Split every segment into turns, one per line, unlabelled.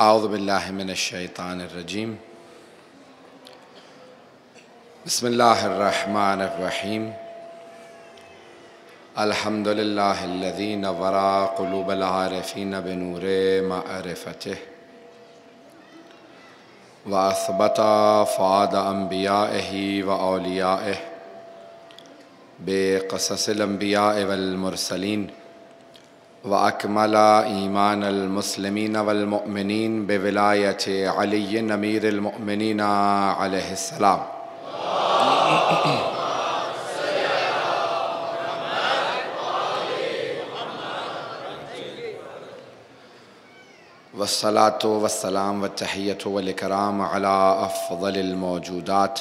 اعوذ باللہ من الشیطان الرجیم بسم اللہ الرحمن الرحیم الحمد للہ الذی نور قلوب العارفین بنور معرفتہ واثبت فؤاد انبیائہ واولیائہ بقصص الانبیاء والمرسلین وأكمل إيمان المسلمين والمؤمنين بولاية علي أمير المؤمنين عليه السلام والصلاة والسلام والتحية والإكرام على أفضل الموجودات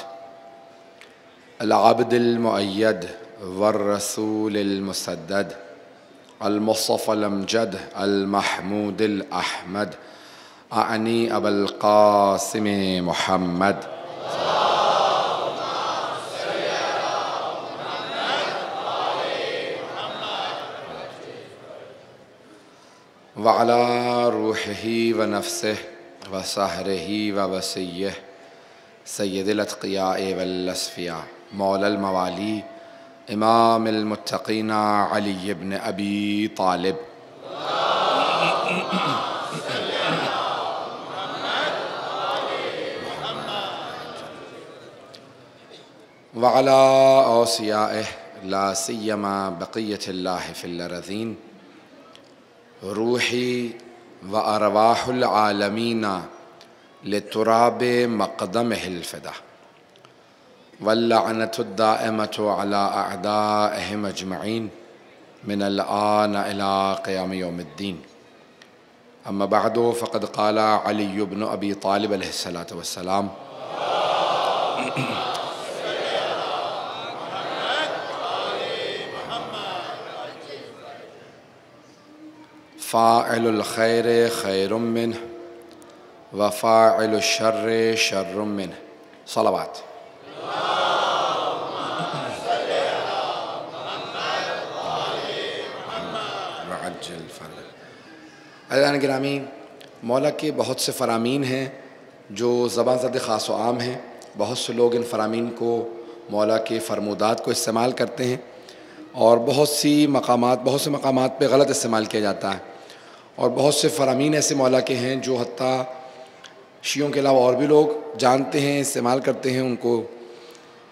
العبد المؤيد والرسول المسدد المصطفى الأمجد المحمود الأحمد أعني أبا القاسم محمد وعلى روحه ونفسه وسهره ووسيه سيد الأتقياء والأصفياء مولى الموالي امام المتقین علی بن ابی طالب وعلى اوصیائہ لا سیما بقیۃ اللہ فی الارضین روحی وارواح العالمین لتراب مقدمہ الفدا واللعنة الدائمة على أعدائهم أجمعين من الآن إلى قيام يوم الدين أما بعد فقد قال علي بن أبي طالب عليه الصلاة والسلام فاعل الخير خير منه وفاعل الشر شر منه صلوات عزیزان گرامی، مولا کے بہت سے فرامین ہیں جو زبان زد خاص و عام ہیں۔ بہت سے لوگ ان فرامین کو مولا کے فرمودات کو استعمال کرتے ہیں اور بہت سے مقامات پہ غلط استعمال کیا جاتا ہے، اور بہت سے فرامین ایسے مولا کے ہیں جو حتیٰ شیعوں کے علاوہ اور بھی لوگ جانتے ہیں، استعمال کرتے ہیں، ان کو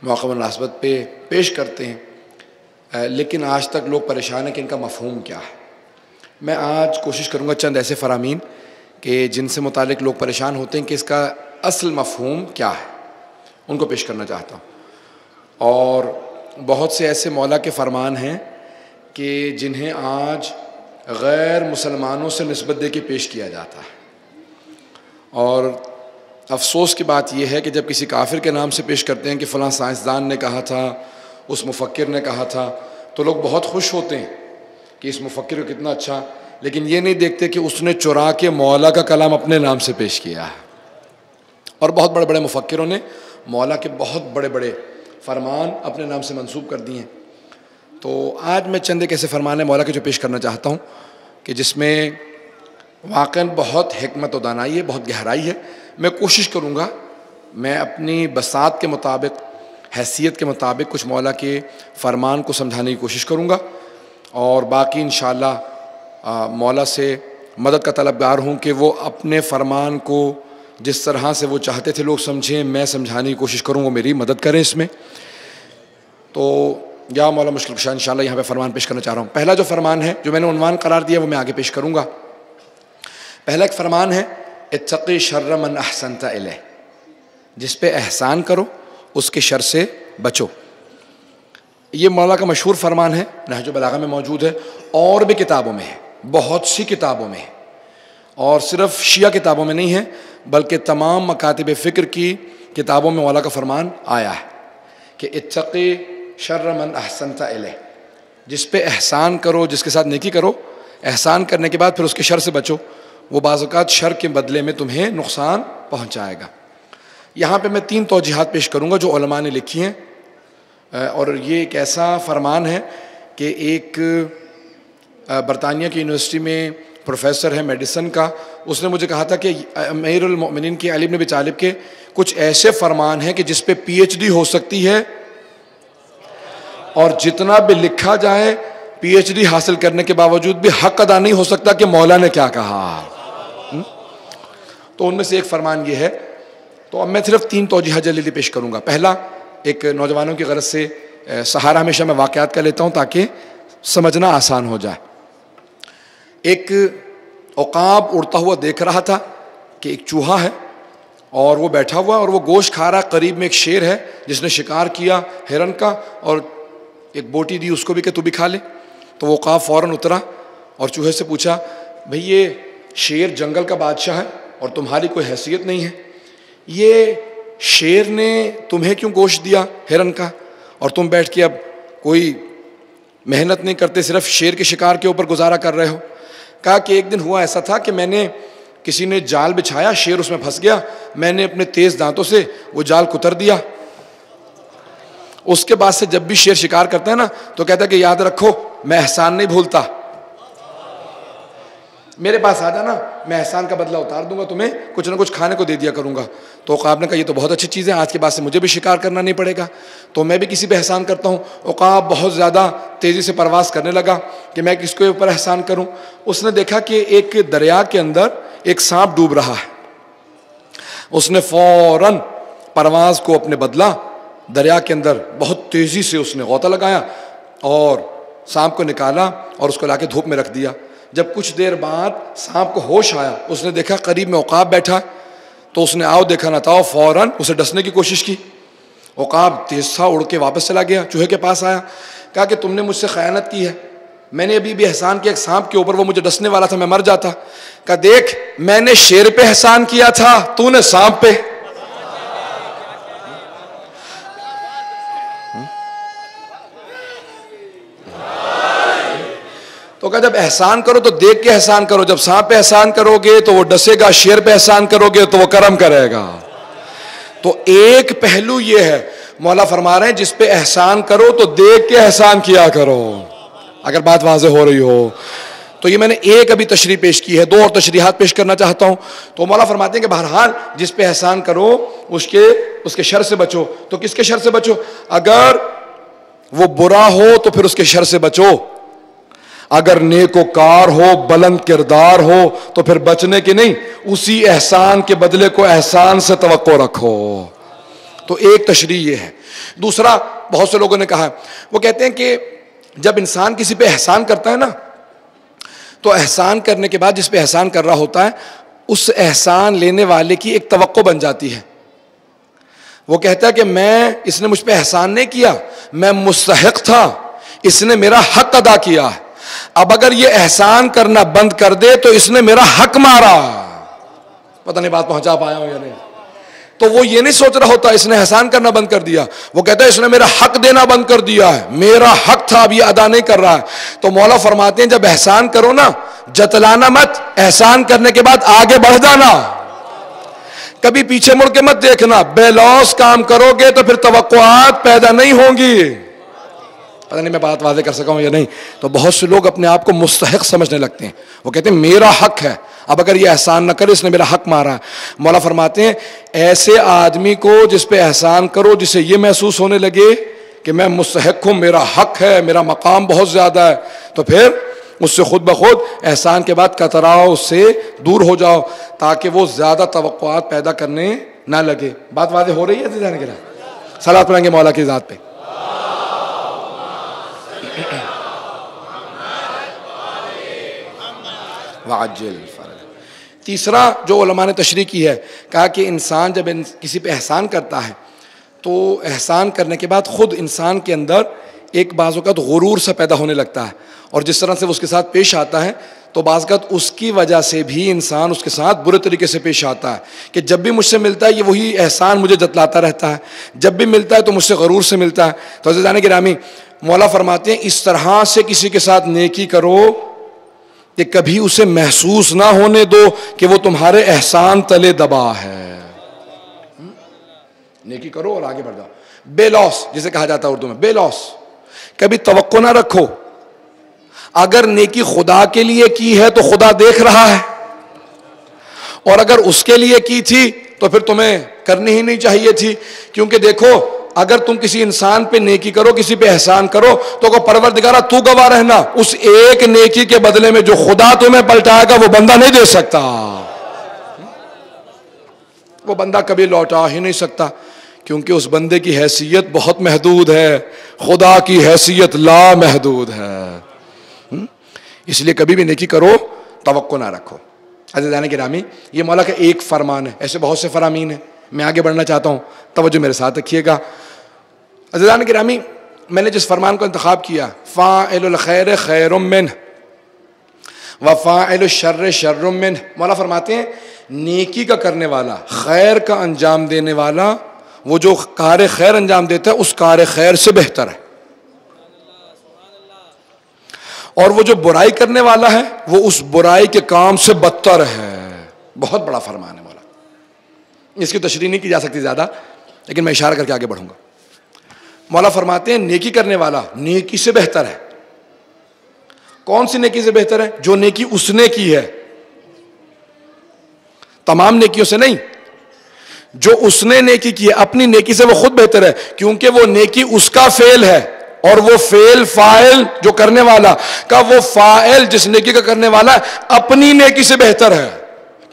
موقع مناسبت پہ پیش کرتے ہیں، لیکن آج تک لوگ پریشان ہیں کہ ان کا مفہوم کیا ہے۔ میں آج کوشش کروں گا چند ایسے فرامین کہ جن سے متعلق لوگ پریشان ہوتے ہیں کہ اس کا اصل مفہوم کیا ہے، ان کو پیش کرنا چاہتا ہوں۔ اور بہت سے ایسے مولا کے فرمان ہیں کہ جنہیں آج غیر مسلمانوں سے نسبت دے کے پیش کیا جاتا ہے، اور افسوس کی بات یہ ہے کہ جب کسی کافر کے نام سے پیش کرتے ہیں کہ فلاں سائنسدان نے کہا تھا، اس مفکر نے کہا تھا، تو لوگ بہت خوش ہوتے ہیں کہ اس مفکر کو کتنا اچھا، لیکن یہ نہیں دیکھتے کہ اس نے چرا کے مولا کا کلام اپنے نام سے پیش کیا ہے، اور بہت بڑے بڑے مفکروں نے مولا کے بہت بڑے بڑے فرمان اپنے نام سے منسوب کر دیے ہیں۔ تو آج میں چند ایک ایسے فرمان مولا کے جو پیش کرنا چاہتا ہوں کہ جس میں واقعاً بہت حکمت و دانائی ہے، بہت گہرائی ہے۔ میں کوشش کروں گا، میں اپنی بساط کے مطابق، حیثیت کے مطابق کچھ مولا کے فرمان کو سمجھانے کی کوشش کروں گا، اور باقی انشاءاللہ مولا سے مدد کا طلبگار ہوں کہ وہ اپنے فرمان کو جس طرح سے وہ چاہتے تھے لوگ سمجھیں، میں سمجھانے کی کوشش کروں، وہ میری مدد کریں اس میں۔ تو یا مولا مشکل کشا انشاءاللہ یہاں پہ فرمان پیش کرنا چاہ رہا ہوں۔ پہلا جو فرمان ہے جو میں نے عنوان قرار دیا وہ میں آگے پیش کروں گا۔ پہلا ایک فرمان ہے اتقی شر من احسنت الیہ، جس پہ احسان کرو اس کے شر سے بچو۔ یہ مولا کا مشہور فرمان ہے، نہج البلاغہ میں موجود ہے، اور بھی کتابوں میں ہے، بہت سی کتابوں میں ہے، اور صرف شیعہ کتابوں میں نہیں ہے بلکہ تمام مکاتب فکر کی کتابوں میں مولا کا فرمان آیا ہے کہ اتقی شر من احسنت الیہ، جس پہ احسان کرو، جس کے ساتھ نیکی کرو، احسان کرنے کے بعد پھر اس کے شر سے بچو، وہ بعض اوقات شر کے بدلے میں تمہیں نقصان پہنچائے گا۔ یہاں پہ میں 3 توجیحات پیش کروں گا جو علماء نے لکھی ہیں، اور یہ ایک ایسا فرمان ہے کہ ایک برطانیہ کی یونیورسٹی میں پروفیسر ہے میڈیسن کا، اس نے مجھے کہا تھا کہ امیر المؤمنین کے علی بن ابی طالب کے کچھ ایسے فرمان ہیں کہ جس پہ پی ایچ ڈی ہو سکتی ہے، اور جتنا بھی لکھا جائے پی ایچ ڈی حاصل کرنے کے باوجود بھی حق ادا نہیں ہو سکتا کہ مولا نے کیا کہا۔ تو ان میں سے ایک فرمان یہ ہے، تو اب میں صرف 3 توجیہات جلدی پیش کروں گا۔ پہلا، ایک نوجوانوں کی غرض سے سہارا ہمیشہ میں واقعات کا لیتا ہوں تاکہ سمجھنا آسان ہو جائے۔ ایک عقاب اڑتا ہوا دیکھ رہا تھا کہ ایک چوہا ہے اور وہ بیٹھا ہوا اور وہ گوشت کھا رہا، قریب میں ایک شیر ہے جس نے شکار کیا ہرن کا اور ایک بوٹی دی اس کو بھی کہ تو بھی کھا لے۔ تو وہ عقاب فوراً اترا اور چوہے سے پوچھا، بھئی یہ شیر جنگل کا بادشاہ ہے اور تمہاری کوئی حیثیت نہیں ہے، یہ شیر نے تمہیں کیوں گوشت دیا ہرن کا، اور تم بیٹھ کے اب کوئی محنت نہیں کرتے، صرف شیر کے شکار کے اوپر گزارا کر رہے ہو؟ کہا کہ ایک دن ہوا ایسا تھا کہ میں نے کسی نے جال بچھایا، شیر اس میں پھنس گیا، میں نے اپنے تیز دانتوں سے وہ جال کتر دیا۔ اس کے بعد سے جب بھی شیر شکار کرتا ہے نا تو کہتا ہے کہ یاد رکھو میں احسان نہیں بھولتا، میرے پاس آ جانا، میں احسان کا بدلہ اتار دوں گا، تمہیں کچھ نہ کچھ کھانے کو دے دیا کروں گا۔ تو عقاب نے کہا یہ تو بہت اچھی چیز ہے، آج کے بعد سے مجھے بھی شکار کرنا نہیں پڑے گا، تو میں بھی کسی پہ احسان کرتا ہوں۔ عقاب بہت زیادہ تیزی سے پرواز کرنے لگا کہ میں کس کے اوپر احسان کروں۔ اس نے دیکھا کہ ایک دریا کے اندر ایک سانپ ڈوب رہا ہے، اس نے فوراً پرواز کو اپنے بدلا، دریا کے اندر بہت تیزی سے اس نے غوطہ لگایا اور سانپ کو نکالا اور اس کو لا کے دھوپ میں رکھ دیا۔ جب کچھ دیر بعد سانپ کو ہوش آیا، اس نے دیکھا قریب میں عقاب بیٹھا، تو اس نے آؤ دیکھا نہ تھا، فوراً اسے ڈسنے کی کوشش کی۔ عقاب تیز تھا، اڑ کے واپس چلا گیا، چوہے کے پاس آیا، کہا کہ تم نے مجھ سے خیانت کی ہے، میں نے ابھی بھی احسان کیا ایک سانپ کے اوپر، وہ مجھے ڈسنے والا تھا، میں مر جاتا۔ کہا دیکھ میں نے شیر پہ احسان کیا تھا، تو نے سانپ پہ۔ تو کہا جب احسان کرو تو دیکھ کے احسان کرو، جب سانپ پہ احسان کرو گے تو وہ ڈسے گا، شیر پہ احسان کرو گے تو وہ کرم کرے گا۔ تو ایک پہلو یہ ہے، مولا فرما رہے ہیں جس پہ احسان کرو تو دیکھ کے احسان کیا کرو، اگر بات واضح ہو رہی ہو تو۔ یہ میں نے ایک ابھی تشریح پیش کی ہے، 2 اور تشریحات پیش کرنا چاہتا ہوں۔ تو مولا فرماتے ہیں کہ بہرحال جس پہ احسان کرو اس کے شر سے بچو۔ تو کس کے شر سے بچو؟ اگر وہ برا ہو تو پھر اس کے شر سے بچو، اگر نیک و کار ہو، بلند کردار ہو تو پھر بچنے کی نہیں، اسی احسان کے بدلے کو احسان سے توقع رکھو۔ تو ایک تشریح یہ ہے۔ دوسرا، بہت سے لوگوں نے کہا، وہ کہتے ہیں کہ جب انسان کسی پہ احسان کرتا ہے نا تو احسان کرنے کے بعد جس پہ احسان کر رہا ہوتا ہے اس احسان لینے والے کی ایک توقع بن جاتی ہے۔ وہ کہتا ہے کہ اس نے مجھ پہ احسان نہیں کیا، میں مستحق تھا، اس نے میرا حق ادا کیا ہے، اب اگر یہ احسان کرنا بند کر دے تو اس نے میرا حق مارا۔ پتہ نہیں بات پہنچا پایا ہوں یا نہیں۔ تو وہ یہ نہیں سوچ رہا ہوتا اس نے احسان کرنا بند کر دیا، وہ کہتا ہے اس نے میرا حق دینا بند کر دیا ہے، میرا حق تھا اب یہ ادا نہیں کر رہا ہے۔ تو مولا فرماتے ہیں جب احسان کرو نا جتلانا مت، احسان کرنے کے بعد آگے بڑھ جانا، کبھی پیچھے مڑ کے مت دیکھنا۔ بے لوث کام کرو گے تو پھر توقعات پیدا نہیں ہوں گی۔ پتہ نہیں میں بات واضح کر سکا ہوں یا نہیں۔ تو بہت سے لوگ اپنے آپ کو مستحق سمجھنے لگتے ہیں، وہ کہتے ہیں میرا حق ہے، اب اگر یہ احسان نہ کرے اس نے میرا حق مارا ہے۔ مولا فرماتے ہیں ایسے آدمی کو جس پہ احسان کرو جسے یہ محسوس ہونے لگے کہ میں مستحق ہوں، میرا حق ہے، میرا مقام بہت زیادہ ہے، تو پھر اس سے خود بخود احسان کے بعد کتراؤ، اس سے دور ہو جاؤ تاکہ وہ زیادہ توقعات پیدا کرنے نہ لگے۔ بات واضح ہو رہی ہے عزیزان کرام؟ صلوات پڑھیں گے مولا کی ذات پہ۔ وعجل فرج۔ تیسرا جو علماء نے تشریح کی ہے، کہا کہ انسان جب کسی پہ احسان کرتا ہے تو احسان کرنے کے بعد خود انسان کے اندر ایک بعض اوقات غرور سا پیدا ہونے لگتا ہے، اور جس طرح سے وہ اس کے ساتھ پیش آتا ہے تو بعض اوقات اس کی وجہ سے بھی انسان اس کے ساتھ برے طریقے سے پیش آتا ہے کہ جب بھی مجھ سے ملتا ہے یہ وہی احسان مجھے جتلاتا رہتا ہے، جب بھی ملتا ہے تو مجھ سے غرور سے ملتا ہے۔ تو عزیزان گرامی، مولا فرماتے ہیں اس طرح سے کسی کے ساتھ نیکی کرو کہ کبھی اسے محسوس نہ ہونے دو کہ وہ تمہارے احسان تلے دبا ہے۔ نیکی کرو اور آگے بڑھ جاؤ، بے لوث جسے کہا جاتا ہے اردو میں، بے لوث، کبھی توقع نہ رکھو۔ اگر نیکی خدا کے لیے کی ہے تو خدا دیکھ رہا ہے، اور اگر اس کے لیے کی تھی تو پھر تمہیں کرنی ہی نہیں چاہیے تھی. کیونکہ دیکھو اگر تم کسی انسان پہ نیکی کرو، کسی پہ احسان کرو، تو کہ پروردگارہ تو گواہ رہنا، اس ایک نیکی کے بدلے میں جو خدا تمہیں پلٹائے گا وہ بندہ نہیں دے سکتا، وہ بندہ کبھی لوٹا ہی نہیں سکتا، کیونکہ اس بندے کی حیثیت بہت محدود ہے، خدا کی حیثیت لا محدود ہے. اس لیے کبھی بھی نیکی کرو توقع نہ رکھو. عزیزان گرامی، یہ مولا کا ایک فرمان ہے، ایسے بہت سے فرامین ہیں. میں آگے بڑھنا چاہتا ہوں، توجہ میرے ساتھ رکھیے گا. عزیزان گرامی، میں نے جس فرمان کو انتخاب کیا، فاعل الخیر خیر منہ وفاعل الشر شر منہ، مولا فرماتے ہیں نیکی کا کرنے والا، خیر کا انجام دینے والا، وہ جو کار خیر انجام دیتا ہے اس کار خیر سے بہتر ہے، اور وہ جو برائی کرنے والا ہے وہ اس برائی کے کام سے بدتر ہے. بہت بڑا فرمان ہے مولا، اس کی تشریح نہیں کی جا سکتی زیادہ، لیکن میں اشارہ کر کے آگے بڑھوں گا. مولا فرماتے ہیں نیکی کرنے والا نیکی سے بہتر ہے. کون سی نیکی سے بہتر ہے؟ جو نیکی اس نے کی ہے، تمام نیکیوں سے نہیں، جو اس نے نیکی کی ہے اپنی نیکی سے وہ خود بہتر ہے، کیونکہ وہ نیکی اس کا فعل ہے، اور وہ فعل فاعل جو کرنے والا کا، وہ فاعل جس نیکی کا کرنے والا ہے اپنی نیکی سے بہتر ہے.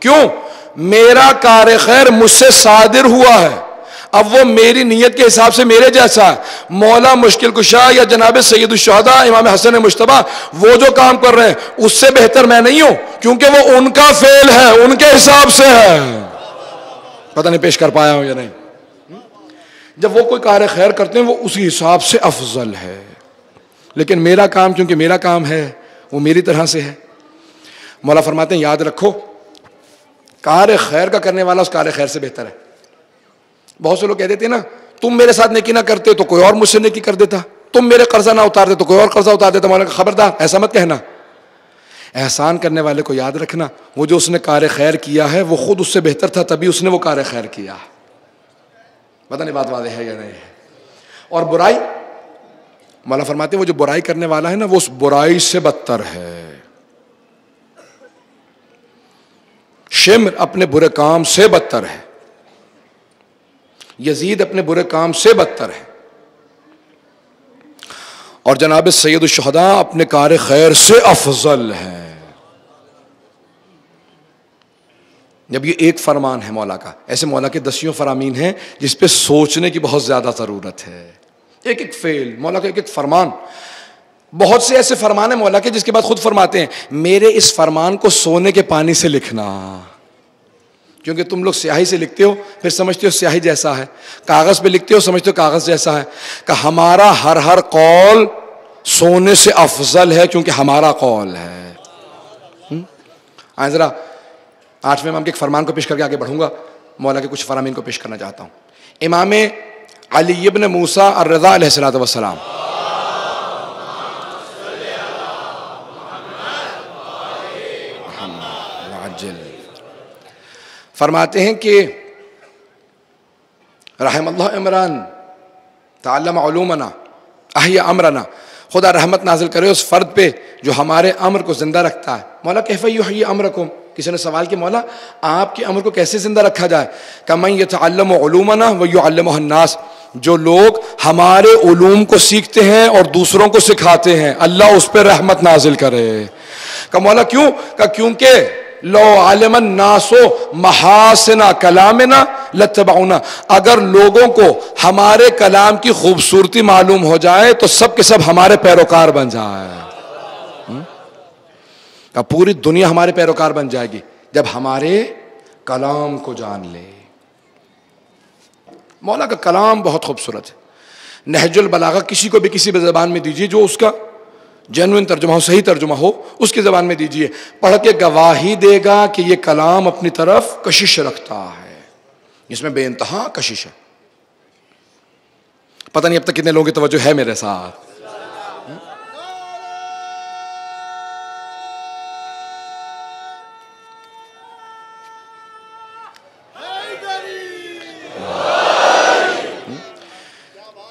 کیوں؟ میرا کار خیر مجھ سے صادر ہوا ہے، اب وہ میری نیت کے حساب سے میرے جیسا ہے. مولا مشکل کشا یا جناب سید الشہداء امام حسن مجتبیٰ وہ جو کام کر رہے ہیں اس سے بہتر میں نہیں ہوں، کیونکہ وہ ان کا فعل ہے، ان کے حساب سے ہے. پتہ نہیں پیش کر پایا ہوں یا نہیں. جب وہ کوئی کار خیر کرتے ہیں وہ اسی حساب سے افضل ہے، لیکن میرا کام کیونکہ میرا کام ہے وہ میری طرح سے ہے. مولا فرماتے ہیں یاد رکھو کار خیر کا کرنے والا اس کار خیر سے بہتر ہے. بہت سے لوگ کہہ دیتے ہیں نا، تم میرے ساتھ نیکی نہ کرتے تو کوئی اور مجھ سے نیکی کر دیتا، تم میرے قرضہ نہ اتارتے تو کوئی اور قرضہ اتار دیتا. مولا خبردار ایسا مت کہنا. احسان کرنے والے کو یاد رکھنا، وہ جو اس نے کار خیر کیا ہے وہ خود اس سے بہتر تھا، تبھی اس نے وہ کار خیر کیا. پتہ نہیں بات واضح ہے یا نہیں ہے. اور برائی، مولا فرماتے ہیں وہ جو برائی کرنے والا ہے نا وہ اس برائی سے بدتر ہے. شمر اپنے برے کام سے بدتر ہے، یزید اپنے برے کام سے بدتر ہے، اور جناب سید الشہداء اپنے کار خیر سے افضل ہے. جب یہ ایک فرمان ہے مولا کا، ایسے مولا کے دسیوں فرامین ہیں جس پہ سوچنے کی بہت زیادہ ضرورت ہے. ایک ایک فعل مولا کا، ایک ایک فرمان. بہت سے ایسے فرمان ہیں مولا کے جس کے بعد خود فرماتے ہیں میرے اس فرمان کو سونے کے پانی سے لکھنا، کیونکہ تم لوگ سیاہی سے لکھتے ہو پھر سمجھتے ہو سیاہی جیسا ہے، کاغذ پہ لکھتے ہو سمجھتے ہو کاغذ جیسا ہے. کہ ہمارا ہر قول سونے سے افضل ہے کیونکہ ہمارا قول ہے. آئیں ذرا 8ویں امام کے ایک فرمان کو پیش کر کے آگے بڑھوں گا. مولا کے کچھ فرامین کو پیش کرنا چاہتا ہوں. امام علی ابن موسیٰ الرضا علیہ السلام فرماتے ہیں کہ رحم اللہ عمران تعلم علومنا احیا امرنا، خدا رحمت نازل کرے اس فرد پہ جو ہمارے امر کو زندہ رکھتا ہے. مولا کیف یحیی امرکم، کسی نے سوال کیا مولا آپ کے امر کو کیسے زندہ رکھا جائے؟ کہ من یتعلم علومنا ویعلمہ الناس، جو لوگ ہمارے علوم کو سیکھتے ہیں اور دوسروں کو سکھاتے ہیں اللہ اس پہ رحمت نازل کرے. کہ مولا کیوں؟ کہ کیونکہ لو علم الناس محاسن کلامنا لاتبعونا، اگر لوگوں کو ہمارے کلام کی خوبصورتی معلوم ہو جائے تو سب کے سب ہمارے پیروکار بن جائے. پوری دنیا ہمارے پیروکار بن جائے گی جب ہمارے کلام کو جان لے. مولا کا کلام بہت خوبصورت ہے. نہج البلاغہ کسی کو بھی کسی بھی زبان میں دیجیے جو اس کا جینوئن ترجمہ ہو، صحیح ترجمہ ہو، اس کی زبان میں دیجیے، پڑھ کے گواہی دے گا کہ یہ کلام اپنی طرف کشش رکھتا ہے، اس میں بے انتہا کشش ہے. پتہ نہیں اب تک کتنے لوگوں کی توجہ ہے میرے ساتھ.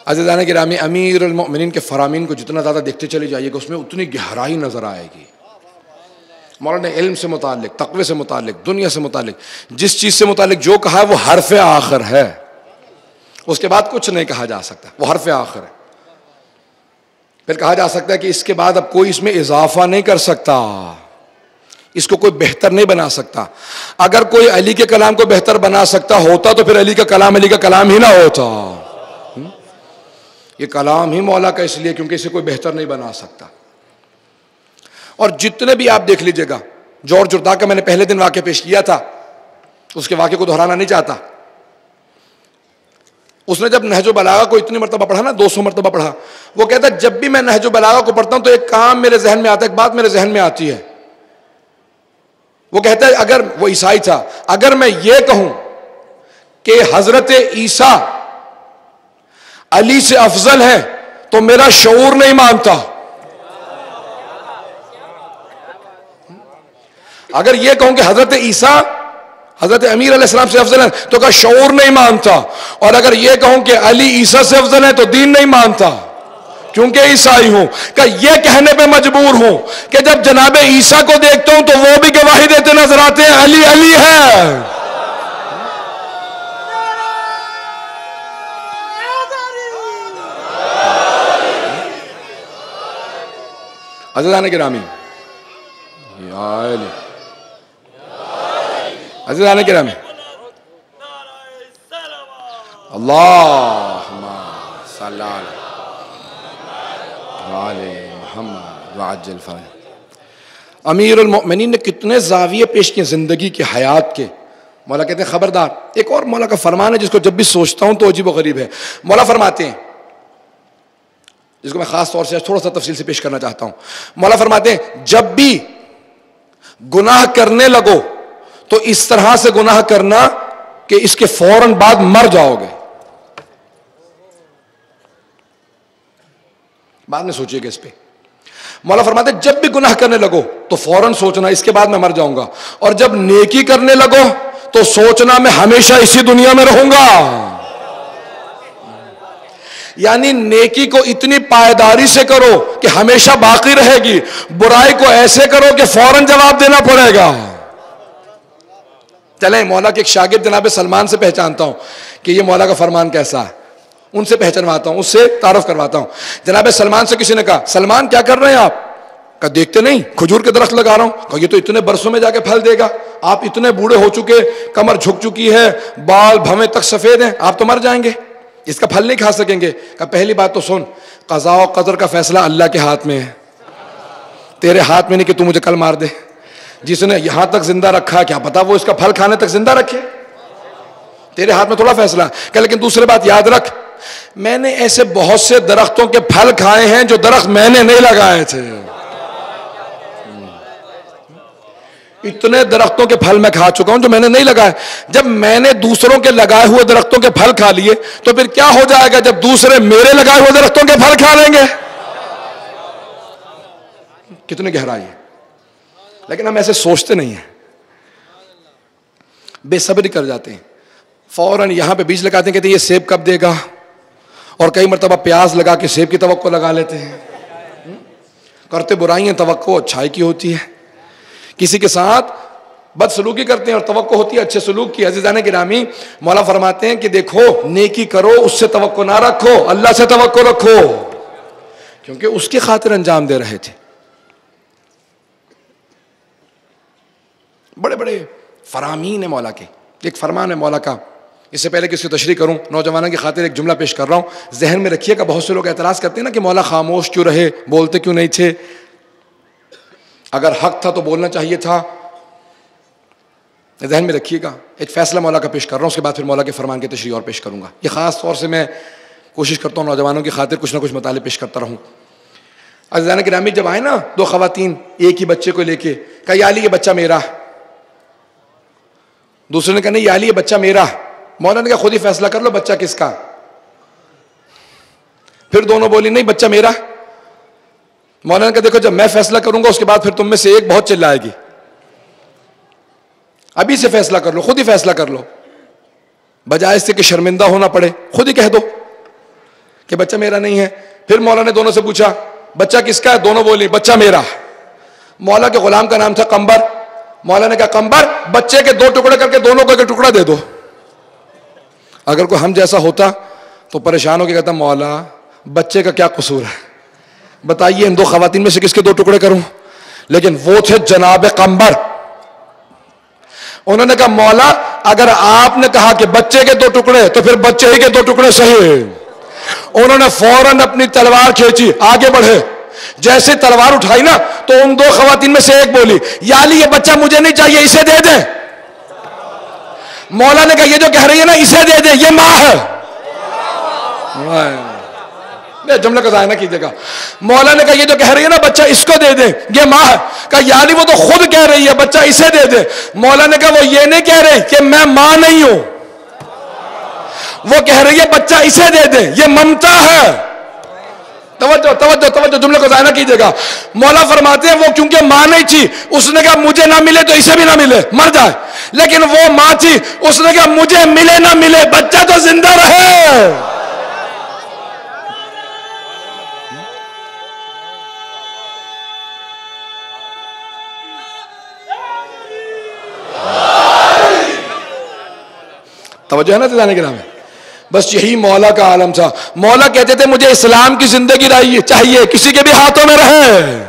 عزیزان گرامی، امیر المؤمنین کے فرامین کو جتنا زیادہ دیکھتے چلے جائیے گا اس میں اتنی گہرائی نظر آئے گی۔ مولانا نے علم سے متعلق، تقوی سے متعلق، دنیا سے متعلق، جس چیز سے متعلق جو کہا ہے وہ حرف آخر ہے، اس کے بعد کچھ نہیں کہا جا سکتا، وہ حرف آخر ہے۔ پھر کہا جا سکتا ہے کہ اس کے بعد اب کوئی اس میں اضافہ نہیں کر سکتا، اس کو کوئی بہتر نہیں بنا سکتا۔ اگر کوئی علی کے کلام کو بہتر بنا سکتا ہوتا تو پھر علی کا کلام ہی نہ ہوتا۔ یہ کلام ہی مولا کا اس لیے کیونکہ اسے کوئی بہتر نہیں بنا سکتا۔ اور جتنے بھی آپ دیکھ لیجئے گا، جورج جرداء کا میں نے پہلے دن واقعہ پیش کیا تھا، اس کے واقعے کو دہرانا نہیں چاہتا۔ اس نے جب نہج البلاغہ کو اتنی مرتبہ پڑھا نا، 200 مرتبہ پڑھا، وہ کہتا ہے جب بھی میں نہج البلاغہ کو پڑھتا ہوں تو ایک کام میرے ذہن میں آتا ہے، ایک بات میرے ذہن میں آتی ہے۔ وہ کہتا ہے اگر وہ عیسائی تھا، اگر میں یہ کہوں کہ حضرت عیسیٰ علی سے افضل ہے تو میرا شعور نہیں مانتا۔ اگر یہ کہوں کہ حضرت عیسیٰ حضرت امیر علیہ السلام سے افضل ہے تو کا شعور نہیں مانتا، اور اگر یہ کہوں کہ علی عیسیٰ سے افضل ہے تو دین نہیں مانتا، کیونکہ عیسائی ہوں۔ کہ یہ کہنے پہ مجبور ہوں کہ جب جناب عیسیٰ کو دیکھتا ہوں تو وہ بھی گواہی دیتے نظر آتے ہیں علی علی ہے۔ عزیزان گرامی، یا علی، عزیزان گرامی، اللہم صلی علی محمد وعجل فرجہ۔ امیر المؤمنین نے کتنے زاویے پیش کیے زندگی کے، حیات کے۔ مولا کہتے ہیں خبردار، ایک اور مولا کا فرمان ہے جس کو جب بھی سوچتا ہوں تو عجیب و غریب ہے۔ مولا فرماتے ہیں، جس کو میں خاص طور سے تھوڑا سا تفصیل سے پیش کرنا چاہتا ہوں۔ مولا فرماتے ہیں جب بھی گناہ کرنے لگو تو اس طرح سے گناہ کرنا کہ اس کے فوراً بعد مر جاؤ گے۔ بعد میں سوچئے گا اس پہ۔ مولا فرماتے ہیں جب بھی گناہ کرنے لگو تو فوراً سوچنا اس کے بعد میں مر جاؤں گا، اور جب نیکی کرنے لگو تو سوچنا میں ہمیشہ اسی دنیا میں رہوں گا۔ یعنی نیکی کو اتنی پائیداری سے کرو کہ ہمیشہ باقی رہے گی، برائی کو ایسے کرو کہ فوراً جواب دینا پڑے گا۔ چلیں مولا کے ایک شاگرد جناب سلمان سے پہچانتا ہوں کہ یہ مولا کا فرمان کیسا ہے، ان سے پہچانواتا ہوں، اس سے تعارف کرواتا ہوں۔ جناب سلمان سے کسی نے کہا سلمان کیا کر رہے ہیں آپ؟ کہا دیکھتے نہیں کھجور کے درخت لگا رہا ہوں۔ کہا یہ تو اتنے برسوں میں جا کے پھل دے گا، آپ اتنے بوڑھے ہو چکے، کمر جھک چکی ہے، بال بھویں تک سفید ہیں، آپ تو مر جائیں گے، اس کا پھل نہیں کھا سکیں گے۔ کہا پہلی بات تو سن، قضاء و قدر کا فیصلہ اللہ کے ہاتھ میں ہے، تیرے ہاتھ میں نہیں کہ تو مجھے کل مار دے۔ جس نے یہاں تک زندہ رکھا کیا پتا وہ اس کا پھل کھانے تک زندہ رکھے، تیرے ہاتھ میں تھوڑا فیصلہ ہے۔ کہ لیکن دوسری بات یاد رکھ، میں نے ایسے بہت سے درختوں کے پھل کھائے ہیں جو درخت میں نے نہیں لگائے تھے، اتنے درختوں کے پھل میں کھا چکا ہوں جو میں نے نہیں لگائے۔ جب میں نے دوسروں کے لگائے ہوئے درختوں کے پھل کھا لیے تو پھر کیا ہو جائے گا جب دوسرے میرے لگائے ہوئے درختوں کے پھل کھا لیں گے؟ کتنی گہرائی ہے، لیکن ہم ایسے سوچتے نہیں ہیں، بے صبری کر جاتے ہیں، فوراً یہاں پہ بیج لگاتے ہیں، کہتے ہیں یہ سیب کب دے گا، اور کئی مرتبہ پیاز لگا کے سیب کی توقع لگا لیتے ہیں۔ کرتے برائیاں توقع اچھائی کی ہوتی ہے، کسی کے ساتھ بد سلوکی کرتے ہیں اور توقع ہوتی ہے اچھے سلوک کی۔ عزیزان گرامی، مولا فرماتے ہیں کہ دیکھو نیکی کرو، اس سے توقع نہ رکھو، اللہ سے توقع رکھو، کیونکہ اس کی خاطر انجام دے رہے تھے۔ بڑے بڑے فرامین ہیں مولا کے، ایک فرمان ہے مولا کا۔ اس سے پہلے کہ اس کی تشریح کروں، نوجوانوں کی خاطر ایک جملہ پیش کر رہا ہوں، ذہن میں رکھیے گا۔ بہت سے لوگ اعتراض کرتے ہیں نا کہ مولا خاموش کیوں رہے، بولتے کیوں نہیں تھے، اگر حق تھا تو بولنا چاہیے تھا۔ ذہن میں رکھیے گا، ایک فیصلہ مولا کا پیش کر رہا ہوں، اس کے بعد پھر مولا کے فرمان کی تشریح اور پیش کروں گا۔ یہ خاص طور سے میں کوشش کرتا ہوں نوجوانوں کی خاطر کچھ نہ کچھ مطالب پیش کرتا رہوں۔ عزیزان گرامی، جب آئے نا دو خواتین ایک ہی بچے کو لے کے، کہا یا علی یہ بچہ میرا، دوسرے نے کہا نہیں یا علی یہ بچہ میرا۔ مولا نے کہا خود ہی فیصلہ کر لو بچہ کس کا۔ پھر دونوں بولی نہیں بچہ میرا۔ مولا نے کہا دیکھو جب میں فیصلہ کروں گا اس کے بعد پھر تم میں سے ایک بہت چلائے گی، ابھی سے فیصلہ کر لو، خود ہی فیصلہ کر لو، بجائے اس سے کہ شرمندہ ہونا پڑے، خود ہی کہہ دو کہ بچہ میرا نہیں ہے. پھر مولا نے دونوں سے پوچھا بچہ کس کا ہے؟ دونوں بولی بچہ میرا ہے. مولا کے غلام کا نام تھا قمبر. مولا نے کہا قمبر بچے کے 2 ٹکڑے کر کے دونوں کو 1 ٹکڑا دے دو. اگر کوئی ہم جیسا ہوتا تو پریشان ہو کے کہتا مولا بچے کا کیا قصور ہے، بتائیے ان 2 خواتین میں سے کس کے 2 ٹکڑے کروں. لیکن وہ تھے جناب قمبر. انہوں نے کہا مولا اگر آپ نے کہا کہ بچے کے 2 ٹکڑے تو پھر بچے ہی کے 2 ٹکڑے صحیح. انہوں نے فوراً اپنی تلوار کھینچی، آگے بڑھے. جیسے تلوار اٹھائی نا تو ان 2 خواتین میں سے ایک بولی یا علی یہ بچہ مجھے نہیں چاہیے، اسے دے دیں. مولا نے کہا یہ جو کہہ رہی ہے نا اسے دے دیں، یہ ماں ہے. جملہ کا ضائع نہ کیجیے گا. مولا نے کہا یہ جو کہہ رہی ہے نا بچہ اس کو دے دیں، یہ ماں ہے. کہا یا علی وہ تو خود کہہ رہی ہے بچہ اسے دے دیں. مولا نے کہا وہ یہ نہیں کہہ رہی کہ میں ماں نہیں ہوں، وہ کہہ رہی ہے بچہ اسے دے دیں، یہ ممتا ہے. توجہ توجہ توجہ، جملے کو ضائع نہ کیجیے گا. مولا فرماتے ہیں وہ کیونکہ ماں نہیں تھی اس نے کہا مجھے نہ ملے تو اسے بھی نہ ملے، مر جائے. لیکن وہ ماں تھی اس نے کہا مجھے ملے نہ ملے بچہ تو زندہ رہے. توجہ ہے نا جانے کے نام ہے. بس یہی مولا کا عالم تھا. مولا کہتے تھے مجھے اسلام کی زندگی چاہیے، کسی کے بھی ہاتھوں میں رہے،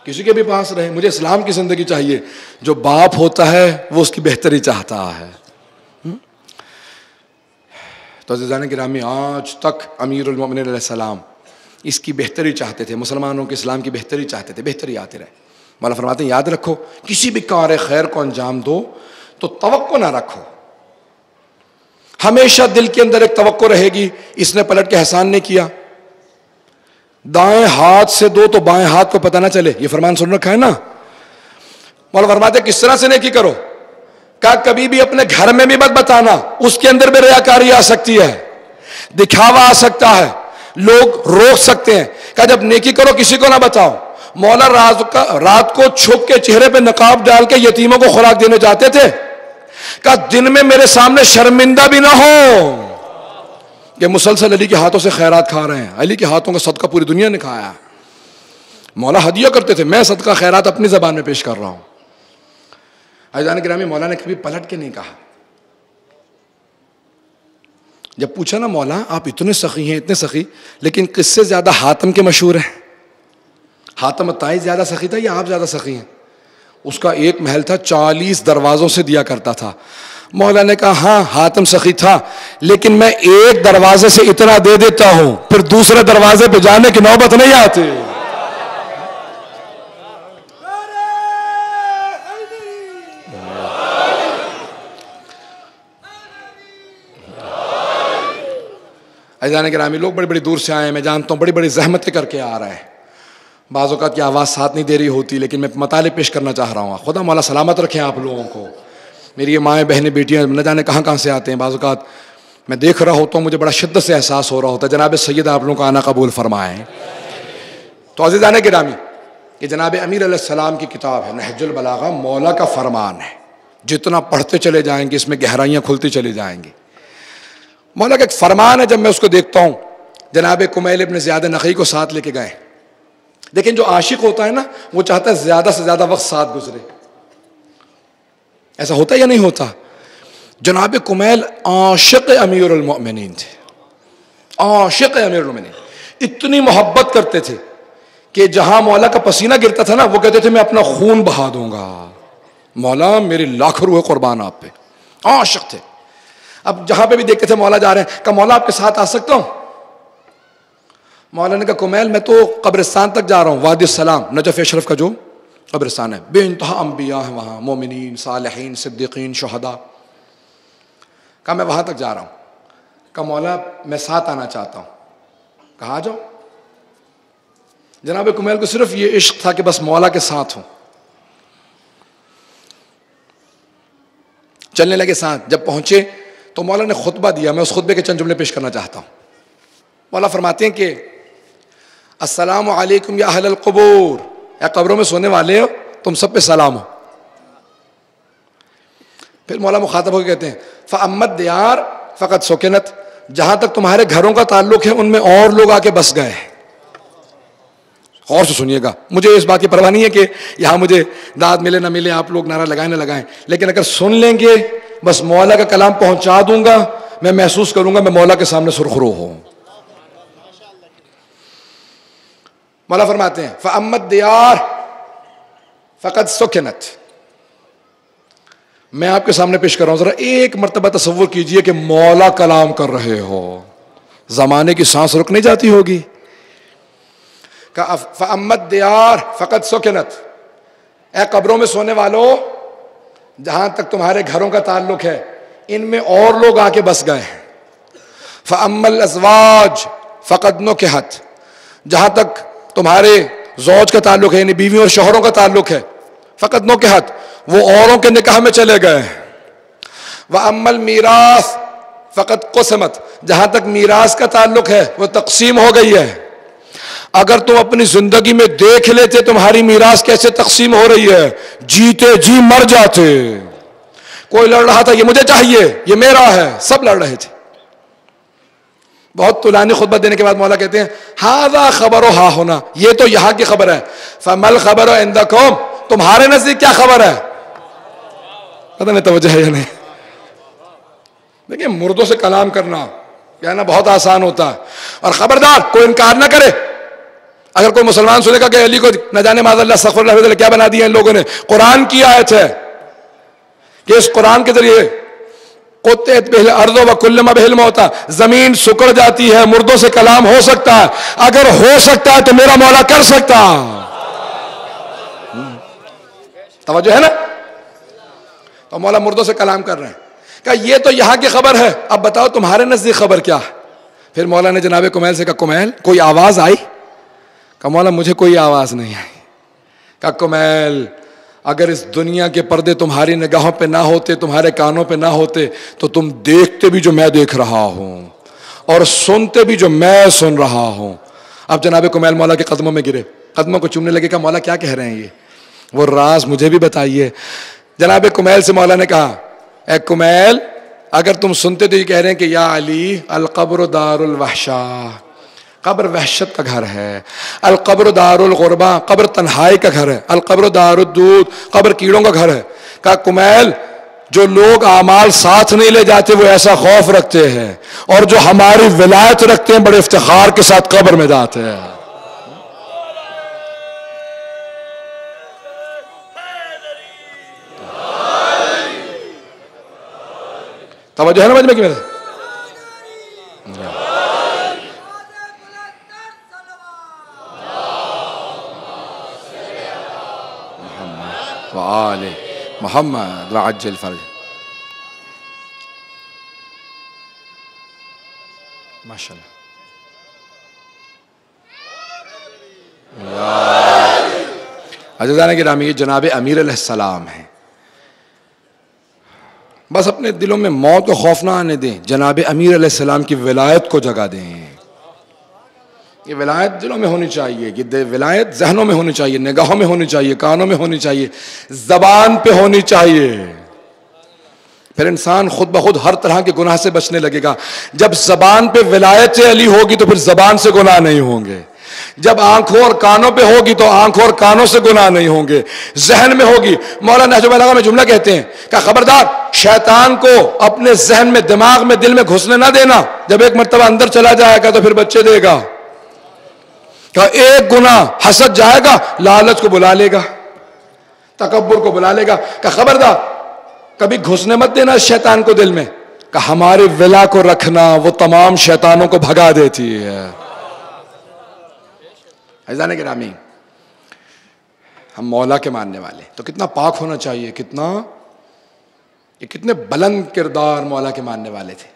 کسی کے بھی پاس رہے، مجھے اسلام کی زندگی چاہیے. جو باپ ہوتا ہے وہ اس کی بہتری چاہتا ہے. تو عزیزان گرامی آج تک امیر المومنین علیہ السلام اس کی بہتری چاہتے تھے، مسلمانوں کے اسلام کی بہتری چاہتے تھے، بہتری آتے رہے. مولا فرماتے ہیں یاد رکھو کسی بھی کار خیر کو انجام دو تو توقع نہ رکھو، ہمیشہ دل کے اندر ایک توقع رہے گی. اس نے پلٹ کے احسان نہیں کیا، دائیں ہاتھ سے دو تو بائیں ہاتھ کو پتہ نہ چلے، یہ فرمان سن رکھا ہے نا. مولا فرماتے ہیں کس طرح سے نیکی کرو. کہا کبھی بھی اپنے گھر میں بھی مت بتانا، اس کے اندر بھی ریاکاری آ سکتی ہے، دکھاوا آ سکتا ہے، لوگ روک سکتے ہیں. کہا جب نیکی کرو کسی کو نہ بتاؤ. مولا رات کو چھپ کے چہرے پہ نقاب ڈال کے یتیموں کو خوراک دینے جاتے تھے. کہا دن میں میرے سامنے شرمندہ بھی نہ ہو کہ مسلسل علی کے ہاتھوں سے خیرات کھا رہے ہیں، علی کے ہاتھوں کا صدقہ پوری دنیا نے کھایا ہے. مولا ہدیہ کرتے تھے، میں صدقہ خیرات اپنی زبان میں پیش کر رہا ہوں. عزیزان گرامی مولا نے کبھی پلٹ کے نہیں کہا. جب پوچھا نا مولا آپ اتنے سخی ہیں اتنے سخی، لیکن کس سے زیادہ حاتم کے مشہور ہیں؟ حاتم الطائی زیادہ سخی تھا یا آپ زیادہ سخی ہیں؟ اس کا ایک محل تھا 40 دروازوں سے دیا کرتا تھا. مولا نے کہا ہاں حاتم سخی تھا، لیکن میں ایک دروازے سے اتنا دے دیتا ہوں پھر دوسرے دروازے پہ جانے کی نوبت نہیں آتی. عزیزان گرامی لوگ بڑی بڑی دور سے آئے ہیں، میں جانتا ہوں بڑی بڑی زحمتیں کر کے آ رہے ہیں. بعض اوقات کی آواز ساتھ نہیں دے رہی ہوتی، لیکن میں مطالب پیش کرنا چاہ رہا ہوں. خدا مولا سلامت رکھیں آپ لوگوں کو. میری یہ مائیں بہنیں بیٹیاں نہ جانے کہاں کہاں سے آتے ہیں. بعض اوقات میں دیکھ رہا ہوتا ہوں مجھے بڑا شدت سے احساس ہو رہا ہوتا ہے. جناب سید آپ لوگوں کا آنا قبول فرمائیں. تو عزیزان گرامی کہ جناب امیر علیہ السلام کی کتاب ہے نہج البلاغہ، مولا کا فرمان ہے. جتنا پڑھتے چلے جائیں گے اس میں گہرائیاں کھلتی چلی جائیں گی. مولا کا ایک فرمان ہے، جب میں اس کو دیکھتا ہوں جناب کمیل ابن زیاد نخعی کو ساتھ لے کے گئے. لیکن جو عاشق ہوتا ہے نا وہ چاہتا ہے زیادہ سے زیادہ وقت ساتھ گزرے. ایسا ہوتا ہے یا نہیں ہوتا؟ جناب کمیل عاشق امیر المؤمنین تھے، عاشق امیر المؤمنین. اتنی محبت کرتے تھے کہ جہاں مولا کا پسینہ گرتا تھا نا وہ کہتے تھے میں اپنا خون بہا دوں گا، مولا میری لاکھ روح قربان آپ پہ. عاشق تھے. اب جہاں پہ بھی دیکھتے تھے مولا جا رہے ہیں، کہ مولا آپ کے ساتھ آ سکتا ہوں؟ مولا نے کہا کمیل میں تو قبرستان تک جا رہا ہوں، وادی السلام نجف اشرف کا جو قبرستان ہے، بے انتہا انبیاء ہیں وہاں، مومنین صالحین صدیقین شہداء. کہا میں وہاں تک جا رہا ہوں. کہا مولا میں ساتھ آنا چاہتا ہوں. کہا آ جاؤ. جناب کمیل کو صرف یہ عشق تھا کہ بس مولا کے ساتھ ہوں. چلنے لگے ساتھ. جب پہنچے تو مولا نے خطبہ دیا، میں اس خطبے کے چند جملے پیش کرنا چاہتا ہوں. مولا فرماتے ہیں کہ السلام علیکم یا اہل القبور، یا قبروں میں سونے والے ہو تم سب پہ سلام ہو. پھر مولا مخاطب ہو کے کہتے ہیں فَأَمَّا الدِّيَارُ فَقَدْ سُكِنَتْ، جہاں تک تمہارے گھروں کا تعلق ہے ان میں اور لوگ آ کے بس گئے ہیں. غور سے سنیے گا, مجھے اس بات کی پرواہ نہیں ہے کہ یہاں مجھے داد ملے نہ ملے, آپ لوگ نعرہ لگائیں نہ لگائیں, لیکن اگر سن لیں گے بس مولا کا کلام پہنچا دوں گا, میں محسوس کروں گا میں مولا کے سامنے سرخرو ہوں. مولا فرماتے ہیں فَأَمَّا الدِّيَارُ فَقَدْ سُكِنَتْ. میں آپ کے سامنے پیش کر رہا ہوں, ذرا ایک مرتبہ تصور کیجئے کہ مولا کلام کر رہے ہو, زمانے کی سانس رک نہیں جاتی ہوگی. فَأَمَّا الدِّيَارُ فَقَدْ سُكِنَتْ. اے قبروں میں سونے والوں, جہاں تک تمہارے گھروں کا تعلق ہے ان میں اور لوگ آ کے بس گئے ہیں. فَأَمَّا الْأَزْوَاجُ فَقَدْ نُكِحَتْ. جہاں تک تمہارے زوج کا تعلق ہے یعنی بیوی اور شوہروں کا تعلق ہے, فقط نُكِحَتْ, وہ اوروں کے نکاح میں چلے گئے. وَأَمَّا الْمِيرَاثُ فَقَدْ قُسِمَتْ. جہاں تک میراث کا تعلق ہے وہ تقسیم ہو گئی ہے. اگر تم اپنی زندگی میں دیکھ لیتے تمہاری میراث کیسے تقسیم ہو رہی ہے, جیتے جی مر جاتے. کوئی لڑ رہا تھا یہ مجھے چاہیے, یہ میرا ہے, سب لڑ رہے تھے. بہت طولانی خطبہ دینے کے بعد مولا کہتے ہیں ہاذا خبر ہا ہونا, یہ تو یہاں کی خبر ہے. فمل خبر عندکم, تمہارے نزدیک کیا خبر ہے؟ پتہ نہیں توجہ ہے یا نہیں. دیکھیں مردوں سے کلام کرنا کہنا بہت آسان ہوتا ہے, اور خبردار کوئی انکار نہ کرے. اگر کوئی مسلمان سنے گا کہ علی کو نہ جانے معاذ اللہ استغفر اللہ کیا بنا دیا ان لوگوں نے, قرآن کی آیت ہے کہ اس قرآن کے ذریعے قطعت بہ الارض وکل ما بہ الموت, زمین سکڑ جاتی ہے, مردوں سے کلام ہو سکتا ہے. اگر ہو سکتا ہے تو میرا مولا کر سکتا. توجہ ہے نا. تو مولا مردوں سے کلام کر رہے ہیں. کہا یہ تو یہاں کی خبر ہے, اب بتاؤ تمہارے نزدیک خبر کیا ہے؟ پھر مولا نے جناب کمیل سے کہا کمیل کوئی آواز آئی؟ کہا مولا مجھے کوئی آواز نہیں آئی. کہا کمیل اگر اس دنیا کے پردے تمہاری نگاہوں پہ نہ ہوتے, تمہارے کانوں پہ نہ ہوتے, تو تم دیکھتے بھی جو میں دیکھ رہا ہوں اور سنتے بھی جو میں سن رہا ہوں. اب جناب کمیل مولا کے قدموں میں گرے, قدموں کو چومنے لگے. کہا مولا کیا کہہ رہے ہیں یہ, وہ راز مجھے بھی بتائیے. جناب کمیل سے مولا نے کہا اے کمیل اگر تم سنتے تو یہ کہہ رہے ہیں کہ یا علی القبر دار الوحشا, قبر وحشت کا گھر ہے. القبر دار الغربہ, قبر تنہائی کا گھر ہے. القبر دار الدود, قبر کیڑوں کا گھر ہے. کہا کمیل جو لوگ اعمال ساتھ نہیں لے جاتے وہ ایسا خوف رکھتے ہیں, اور جو ہماری ولایت رکھتے ہیں بڑے افتخار کے ساتھ قبر میں جاتے ہیں. توجہ ہے نا مجمع کی میرے؟ وآل محمد وعجل فرج. ماشاء اللہ. عزیزان گرامی یہ جناب امیر علیہ السلام ہیں. بس اپنے دلوں میں موت و خوف نہ آنے دیں, جناب امیر علیہ السلام کی ولایت کو جگہ دیں. یہ ولایت دلوں میں ہونی چاہیے, یہ ولایت ذہنوں میں ہونی چاہیے, نگاہوں میں ہونی چاہیے, کانوں میں ہونی چاہیے, زبان پہ ہونی چاہیے. پھر انسان خود بخود ہر طرح کے گناہ سے بچنے لگے گا. جب زبان پہ ولایت علی ہوگی تو پھر زبان سے گناہ نہیں ہوں گے. جب آنکھوں اور کانوں پہ ہوگی تو آنکھوں اور کانوں سے گناہ نہیں ہوں گے. ذہن میں ہوگی. مولانا نہج البلاغہ میں جملہ کہتے ہیں کہ خبردار شیطان کو اپنے ذہن میں, دماغ میں, دل میں گھسنے نہ دینا. جب ایک مرتبہ اندر چلا جائے گا تو پھر بچے دے گا. کہ ایک گناہ حسد جائے گا, لالچ کو بلا لے گا, تکبر کو بلا لے گا. کہ خبردار کبھی گھسنے مت دینا شیطان کو دل میں. کہ ہماری ولا کو رکھنا, وہ تمام شیطانوں کو بھگا دیتی ہے. عزیزان گرامی ہم مولا کے ماننے والے تو کتنا پاک ہونا چاہیے, کتنے بلند کردار مولا کے ماننے والے تھے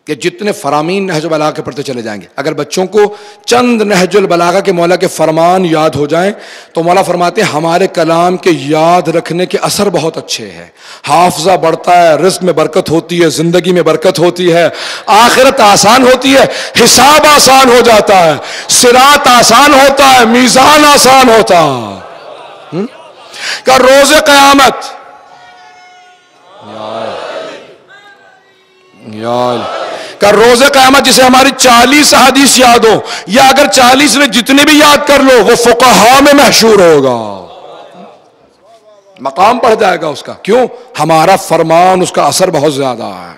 کہ جتنے فرامین نہج البلاغہ کے پڑھتے چلے جائیں گے. اگر بچوں کو چند نہج البلاغہ کے مولا کے فرمان یاد ہو جائیں تو مولا فرماتے ہیں ہمارے کلام کے یاد رکھنے کے اثر بہت اچھے ہیں. حافظہ بڑھتا ہے, رزق میں برکت ہوتی ہے, زندگی میں برکت ہوتی ہے, آخرت آسان ہوتی ہے, حساب آسان ہو جاتا ہے, صراط آسان ہوتا ہے, میزان آسان ہوتا ہے. کہ روز قیامت کہ روز قیامت جسے ہماری 40 احادیث یاد ہو یا اگر 40 میں جتنے بھی یاد کر لو وہ فقہا میں محشور ہوگا، مقام پڑھ جائے گا اس کا. کیوں؟ ہمارا فرمان اس کا اثر بہت زیادہ ہے.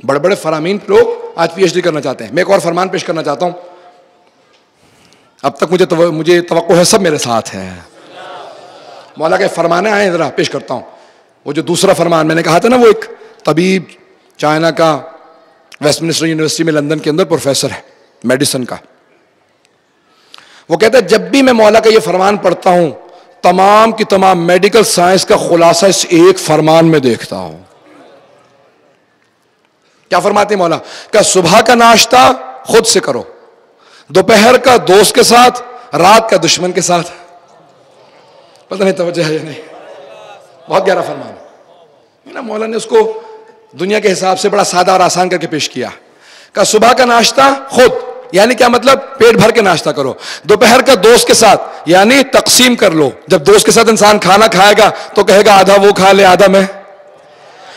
بڑے بڑے فرامین لوگ آج پی ایچ ڈی کرنا چاہتے ہیں. میں ایک اور فرمان پیش کرنا چاہتا ہوں. اب تک مجھے توقع ہے سب میرے ساتھ ہیں. مولا کے فرمانے آئے ذرا پیش کرتا ہوں. وہ جو دوسرا فرمان میں نے کہا تھا نا، وہ ایک طبیب چائنا کا ویسٹ منسٹر یونیورسٹی میں لندن کے اندر پروفیسر ہے میڈیسن کا. وہ کہتا ہے جب بھی میں مولا کا یہ فرمان پڑھتا ہوں تمام کی تمام میڈیکل سائنس کا خلاصہ اس ایک فرمان میں دیکھتا ہوں. کیا فرماتے ہیں مولا؟ کہ صبح کا ناشتہ خود سے کرو، دوپہر کا دوست کے ساتھ، رات کا دشمن کے ساتھ. پتہ نہیں توجہ ہے یا نہیں. بہت گہرا فرمان ہے. مولا نے اس کو دنیا کے حساب سے بڑا سادہ اور آسان کر کے پیش کیا. کہ صبح کا ناشتہ خود، یعنی کیا مطلب؟ پیٹ بھر کے ناشتہ کرو. دوپہر کا دوست کے ساتھ، یعنی تقسیم کر لو. جب دوست کے ساتھ انسان کھانا کھائے گا تو کہے گا آدھا وہ کھا لے آدھا میں.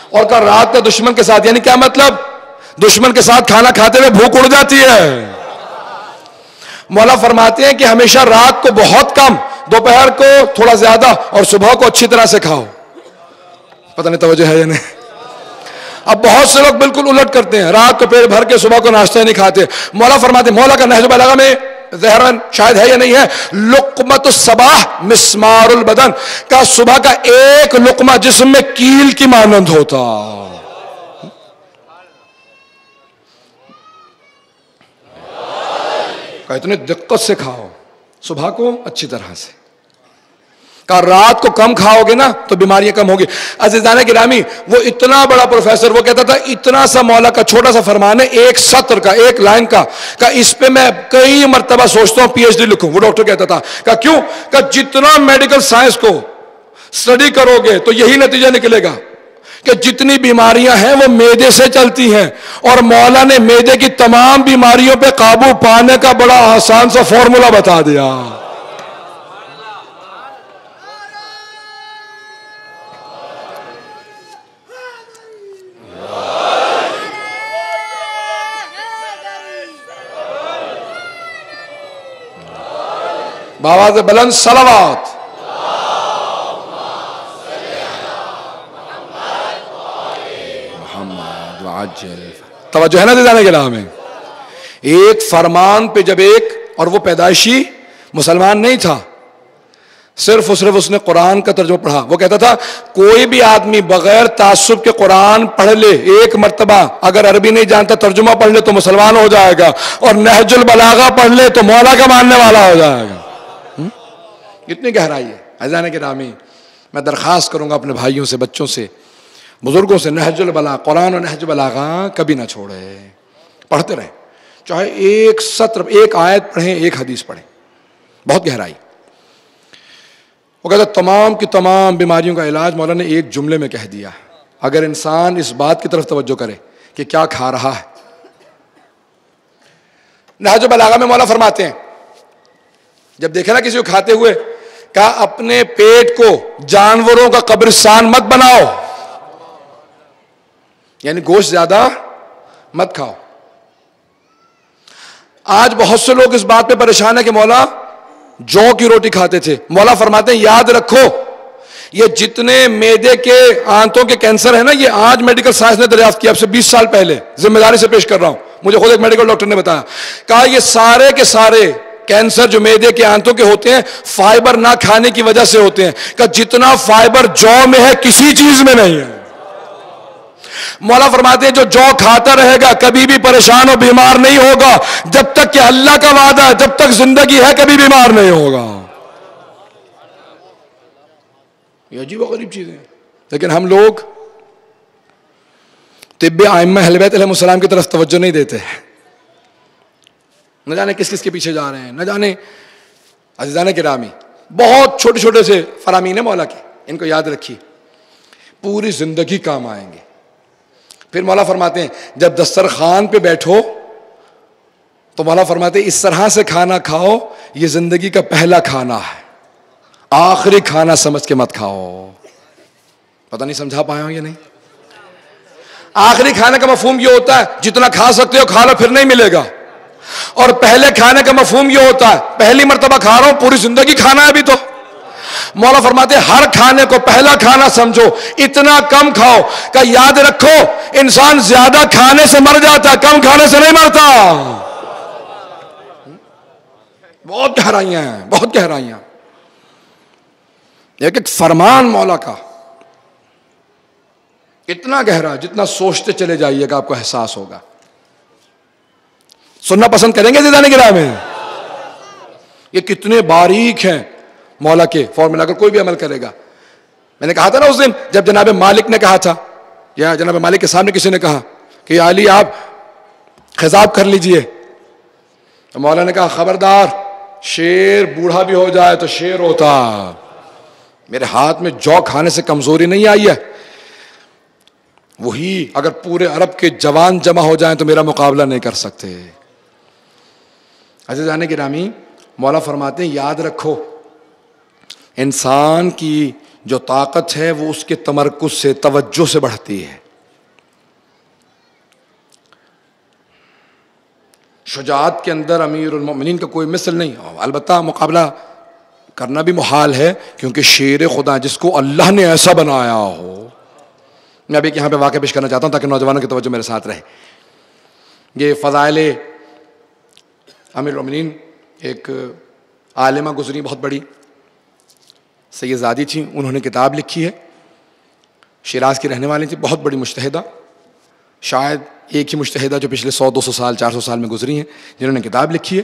اور کہ رات کا دشمن کے ساتھ، یعنی کیا مطلب؟ دشمن کے ساتھ کھانا کھاتے ہوئے بھوک اڑ جاتی ہے. مولا فرماتے ہیں کہ ہمیشہ رات کو بہت کم، دوپہر کو تھوڑا زیادہ اور صبح کو اچھی طرح سے کھاؤ. پتہ نہیں توجہ ہے یا نہیں. اب بہت سے لوگ بالکل الٹ کرتے ہیں، رات کو پیٹ بھر کے صبح کو ناشتہ نہیں کھاتے. مولا فرماتے ہیں، مولا کا نہج البلاغہ میں ظاہراً شاید ہے یا نہیں ہے، لقمۃ الصباح مسمار البدن، کا صبح کا ایک لقمہ جسم میں کیل کی مانند ہوتا. کہ اتنے دقت سے کھاؤ صبح کو اچھی طرح سے. کہ رات کو کم کھاؤ گے نا تو بیماریاں کم ہوگی. عزیزان گرامی، وہ اتنا بڑا پروفیسر، وہ کہتا تھا اتنا سا مولا کا چھوٹا سا فرمان ہے، ایک سطر کا، ایک لائن کا، کہ اس پہ میں کئی مرتبہ سوچتا ہوں پی ایچ ڈی لکھوں. وہ ڈاکٹر کہتا تھا کہ کیوں؟ کہ جتنا میڈیکل سائنس کو اسٹڈی کرو گے تو یہی نتیجہ نکلے گا کہ جتنی بیماریاں ہیں وہ معدے سے چلتی ہیں، اور مولا نے معدے کی تمام بیماریوں پہ قابو پانے کا بڑا آسان سا فارمولا بتا دیا. بآواز بلند صلوات. محمد وعجل. توجہ ہے نا دیدانے کے نام میں. ایک فرمان پہ جب ایک، اور وہ پیدائشی مسلمان نہیں تھا، صرف اس نے قرآن کا ترجمہ پڑھا. وہ کہتا تھا کوئی بھی آدمی بغیر تعصب کے قرآن پڑھ لے ایک مرتبہ، اگر عربی نہیں جانتا ترجمہ پڑھ لے تو مسلمان ہو جائے گا، اور نہج البلاغہ پڑھ لے تو مولا کا ماننے والا ہو جائے گا. اتنی گہرائی ہے. عزیزان گرامی، میں درخواست کروں گا اپنے بھائیوں سے، بچوں سے، بزرگوں سے، نہج البلاغہ، قرآن اور نہج البلاغہ کبھی نہ چھوڑے. پڑھتے رہیں، چاہے ایک سطر، ایک آیت پڑھیں، ایک حدیث پڑھیں. بہت گہرائی. وہ کہتا تمام کی تمام بیماریوں کا علاج مولا نے ایک جملے میں کہہ دیا، اگر انسان اس بات کی طرف توجہ کرے کہ کیا کھا رہا ہے. نہج البلاغہ میں مولا فرماتے ہیں جب دیکھے نا کسی کو کھاتے ہوئے، کہا اپنے پیٹ کو جانوروں کا قبرستان مت بناؤ، یعنی گوشت زیادہ مت کھاؤ. آج بہت سے لوگ اس بات پہ پریشان ہیں کہ مولا جو کی روٹی کھاتے تھے. مولا فرماتے ہیں یاد رکھو یہ جتنے معدے کے آنتوں کے کینسر ہیں نا، یہ آج میڈیکل سائنس نے دریافت کیا، اب سے 20 سال پہلے، ذمہ داری سے پیش کر رہا ہوں، مجھے خود ایک میڈیکل ڈاکٹر نے بتایا. کہا یہ سارے کے سارے کینسر جو معدے کے آنتوں کے ہوتے ہیں فائبر نہ کھانے کی وجہ سے ہوتے ہیں. کہ جتنا فائبر جو میں ہے کسی چیز میں نہیں ہے. مولا فرماتے ہیں جو کھاتا رہے گا کبھی بھی پریشان و بیمار نہیں ہوگا، جب تک کہ اللہ کا وعدہ ہے، جب تک زندگی ہے کبھی بیمار نہیں ہوگا. یہ عجیب و غریب چیزیں ہیں. لیکن ہم لوگ طب ائمہ اہل بیت علیہ السلام کی طرف توجہ نہیں دیتے، نہ جانے کس کس کے پیچھے جا رہے ہیں، نہ جانے. عزیزان گرامی، بہت چھوٹے چھوٹے سے فرامین ہیں مولا کے، ان کو یاد رکھیے، پوری زندگی کام آئیں گے. پھر مولا فرماتے ہیں جب دسترخوان پہ بیٹھو تو مولا فرماتے ہیں اس طرح سے کھانا کھاؤ، یہ زندگی کا پہلا کھانا ہے، آخری کھانا سمجھ کے مت کھاؤ. پتہ نہیں سمجھا پایا ہوں یا نہیں. آخری کھانے کا مفہوم یہ ہوتا ہے جتنا کھا سکتے ہو کھا لو پھر نہیں ملے گا، اور پہلے کھانے کا مفہوم یہ ہوتا ہے پہلی مرتبہ کھا رہا ہوں پوری زندگی کھانا ہے ابھی تو۔ مولا فرماتے ہیں ہر کھانے کو پہلا کھانا سمجھو، اتنا کم کھاؤ کہ یاد رکھو انسان زیادہ کھانے سے مر جاتا ہے، کم کھانے سے نہیں مرتا۔ بہت گہرائیاں ہیں، بہت گہرائیاں۔ ایک فرمان مولا کا اتنا گہرا جتنا سوچتے چلے جائیے گا آپ کو احساس ہوگا۔ سننا پسند کریں گے زیدان گراہ میں؟ یہ کتنے باریک ہیں مولا کے فارمولا، اگر کوئی بھی عمل کرے گا۔ میں نے کہا تھا نا اس دن جب جناب مالک نے کہا تھا، یا جناب مالک کے سامنے کسی نے کہا کہ یا علی آپ خضاب کر لیجئے، تو مولا نے کہا خبردار، شیر بوڑھا بھی ہو جائے تو شیر ہوتا، میرے ہاتھ میں جو کھانے سے کمزوری نہیں آئی ہے، وہی اگر پورے عرب کے جوان جمع ہو جائیں تو میرا مقابلہ نہیں کر سکتے۔ عزیزان گرامی، مولا فرماتے ہیں یاد رکھو انسان کی جو طاقت ہے وہ اس کے تمرکز سے، توجہ سے بڑھتی ہے۔ شجاعت کے اندر امیر المؤمنین کا کوئی مثل نہیں، البتہ مقابلہ کرنا بھی محال ہے کیونکہ شیر خدا جس کو اللہ نے ایسا بنایا ہو۔ میں ابھی یہاں پہ واقعہ پیش کرنا چاہتا ہوں تاکہ نوجوانوں کی توجہ میرے ساتھ رہے۔ یہ فضائل امیر المؤمنین، ایک عالمہ گزری بہت بڑی، سید زادی تھیں، انہوں نے کتاب لکھی ہے، شیراز کی رہنے والی تھی، بہت بڑی مجتہدہ، شاید ایک ہی مجتہدہ جو پچھلے 100-200 سال 400 سال میں گزری ہیں جنہوں نے کتاب لکھی ہے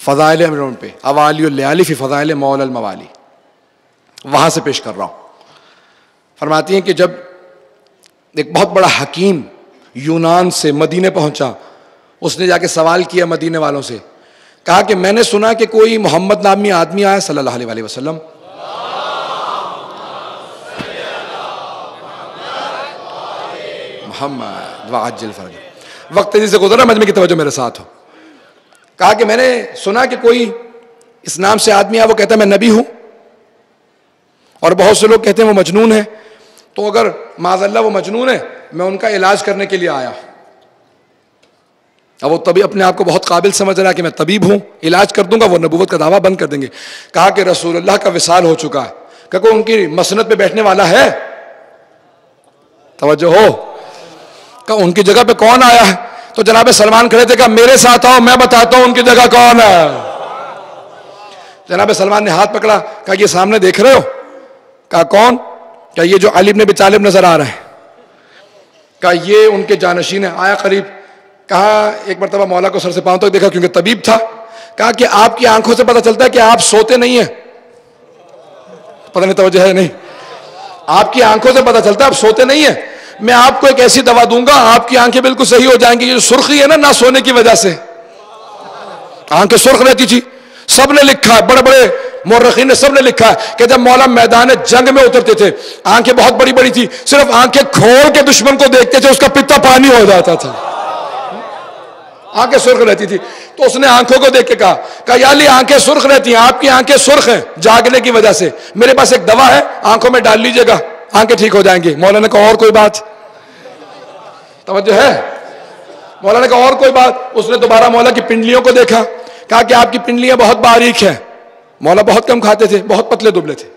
فضائل امیر المؤمنین پہ، اوالی اللیالی فی فضائل مولا الموالی، وہاں سے پیش کر رہا ہوں۔ فرماتی ہیں کہ جب ایک بہت بڑا حکیم یونان سے مدینے پہنچا، اس نے جا کے سوال کیا مدینے والوں سے، کہا کہ میں نے سنا کہ کوئی محمد نامی آدمی آیا صلی اللہ علیہ وسلم، محمد وعجل فرج، وقت تیزی سے گزرا، مجمع کی توجہ میرے ساتھ ہو۔ کہا کہ میں نے سنا کہ کوئی اس نام سے آدمی آیا، وہ کہتا ہے میں نبی ہوں، اور بہت سے لوگ کہتے ہیں وہ مجنون ہے، تو اگر معاذ اللہ وہ مجنون ہے میں ان کا علاج کرنے کے لیے آیا۔ اب وہ طبیب اپنے آپ کو بہت قابل سمجھ رہا ہے کہ میں طبیب ہوں، علاج کر دوں گا، وہ نبوت کا دعویٰ بند کر دیں گے۔ کہا کہ رسول اللہ کا وصال ہو چکا ہے، کہ کوئی ان کی مسند پہ بیٹھنے والا ہے؟ توجہ ہو، کہ ان کی جگہ پہ کون آیا ہے؟ تو جناب سلمان کھڑے تھے، کہا میرے ساتھ آؤ میں بتاتا ہوں ان کی جگہ کون ہے۔ جناب سلمان نے ہاتھ پکڑا، کہا یہ سامنے دیکھ رہے ہو؟ کہا کون؟ کہا یہ جو علی بن ابی طالب نظر آ رہے ہیں۔ کہا یہ ان کے جانشین ہیں، آیا قریب، کہا ایک مرتبہ مولا کو سر سے پاؤں تک دیکھا کیونکہ طبیب تھا، کہا کہ آپ کی آنکھوں سے پتہ چلتا ہے کہ آپ سوتے نہیں ہیں، پتہ نہیں توجہ ہے نہیں، آپ کی آنکھوں سے پتہ چلتا ہے آپ سوتے نہیں ہیں، میں آپ کو ایک ایسی دوا دوں گا آپ کی آنکھیں بالکل صحیح ہو جائیں گی۔ یہ سرخی ہے نہ سونے کی وجہ سے آنکھیں سرخ رہتی تھی، سب نے لکھا ہے، بڑے بڑے مورخین نے سب نے لکھا ہے کہ جب مولا میدان جنگ میں اترتے تھے آنکھیں بہت بڑی بڑی تھی، صرف آنکھیں کھول کے دشمن کو دیکھتے تھے اس کا پتا پانی ہو جاتا تھا، آنکھیں سرخ رہتی تھی۔ تو اس نے آنکھوں کو دیکھ کے کہا یا علی آنکھیں سرخ رہتی ہیں، آپ کی آنکھیں سرخ ہیں جاگنے کی وجہ سے، میرے پاس ایک دوا ہے آنکھوں میں ڈال لیجئے گا آنکھیں ٹھیک ہو جائیں گی۔ مولا نے کہا اور کوئی بات؟ توجہ ہے؟ مولا نے کہا اور کوئی بات؟ اس نے دوبارہ مولا کی پنڈلیوں کو دیکھا، کہا کہ آپ کی پنڈلیاں بہت باریک ہیں، مولا بہت کم کھاتے تھے، بہت پتلے دبلے تھے،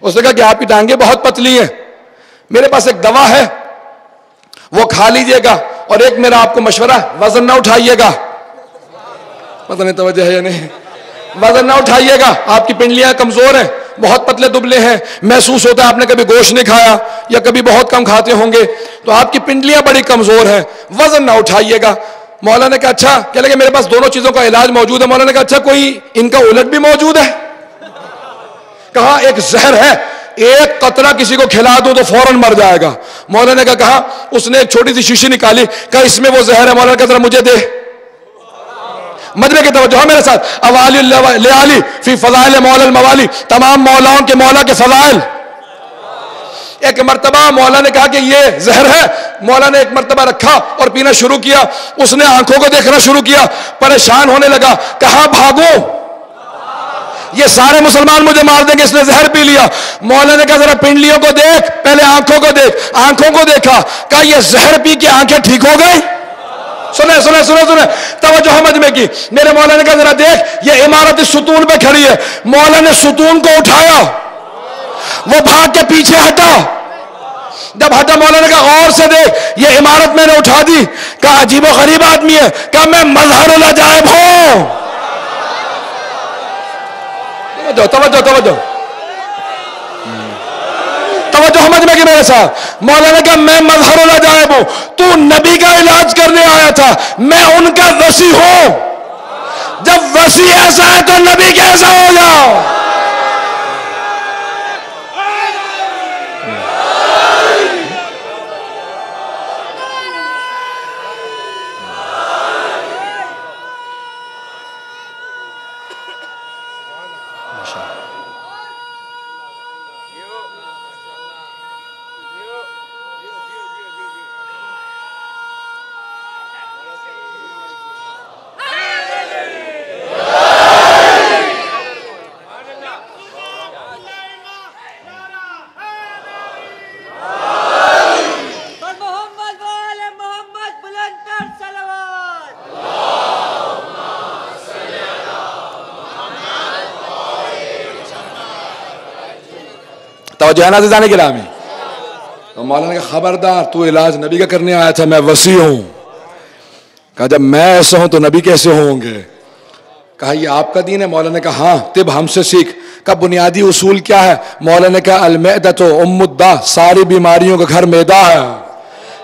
اس نے کہا کہ آپ کی ٹانگیں بہت پتلی ہیں، میرے پاس ایک دوا ہے وہ کھا لیجئے گا، اور ایک میرا آپ کو مشورہ ہے وزن نہ اٹھائیے گا۔ پتہ نہیں توجہ ہے یا نہیں، وزن نہ اٹھائیے گا، آپ کی پنڈلیاں کمزور ہیں، بہت پتلے دبلے ہیں، محسوس ہوتا ہے آپ نے کبھی گوشت نہیں کھایا یا کبھی بہت کم کھاتے ہوں گے، تو آپ کی پنڈلیاں بڑی کمزور ہیں، وزن نہ اٹھائیے گا۔ مولا نے کہا اچھا، کہنے لگے میرے پاس دونوں چیزوں کا علاج موجود ہے۔ مولا نے کہا اچھا کوئی ان کا الٹ بھی موجود ہے؟ کہا ایک زہر ہے، ایک قطرہ کسی کو کھلا دوں تو فوراً مر جائے گا۔ مولا نے کہا اس نے ایک چھوٹی سی شیشی نکالی، کہا اس میں وہ زہر ہے، مولا نے کہا ذرا مجھے دے۔ مجمع کی توجہ میرے ساتھ، اوالی اللیالی فی فضائل مولا الموالی، تمام مولاؤں کے مولا کے فضائل۔ ایک مرتبہ مولا نے کہا کہ یہ زہر ہے، مولا نے ایک مرتبہ رکھا اور پینا شروع کیا، اس نے آنکھوں کو دیکھنا شروع کیا، پریشان ہونے لگا، کہاں بھاگوں؟ یہ سارے مسلمان مجھے مار دیں گے، اس نے زہر پی لیا۔ مولا نے کہا ذرا پنڈلیوں کو دیکھ، پہلے آنکھوں کو دیکھ، آنکھوں کو دیکھا، کہا یہ زہر پی کے آنکھیں ٹھیک ہو گئی؟ سنیں سنیں سنیں سنیں، توجہ مجمع کی۔ میرے مولا نے کہا ذرا دیکھ، یہ عمارت اس ستون پہ کھڑی ہے۔ مولا نے ستون کو اٹھایا، وہ بھاگ کے پیچھے ہٹا۔ جب ہٹا مولا نے کہا غور سے دیکھ، یہ عمارت میں نے اٹھا دی۔ کہا عجیب و غریب آدمی ہے، کہا میں مظہر العجائب ہوں۔ توجہ توجہ توجہ توجہ سمجھ میں کہ میرے ساتھ۔ مولا نے کہا میں مظہر العجائب ہوں، تو نبی کا علاج کرنے آیا تھا، میں ان کا وصی ہوں۔ جب وصی ایسا ہے تو نبی کیسا ہوگا؟ توجہ ہے نا عزیزان گرامی؟ تو مولانا نے کہا خبردار، تو علاج نبی کا کرنے آیا تھا، میں وصی ہوں۔ کہا جب میں ایسا ہوں تو نبی کیسے ہوں گے؟ کہا یہ آپ کا دین ہے؟ مولانا نے کہا ہاں، طب ہم سے سیکھ۔ کہا بنیادی اصول کیا ہے؟ مولانا نے کہا المعدۃ ام الداء، ساری بیماریوں کا گھر معدہ ہے۔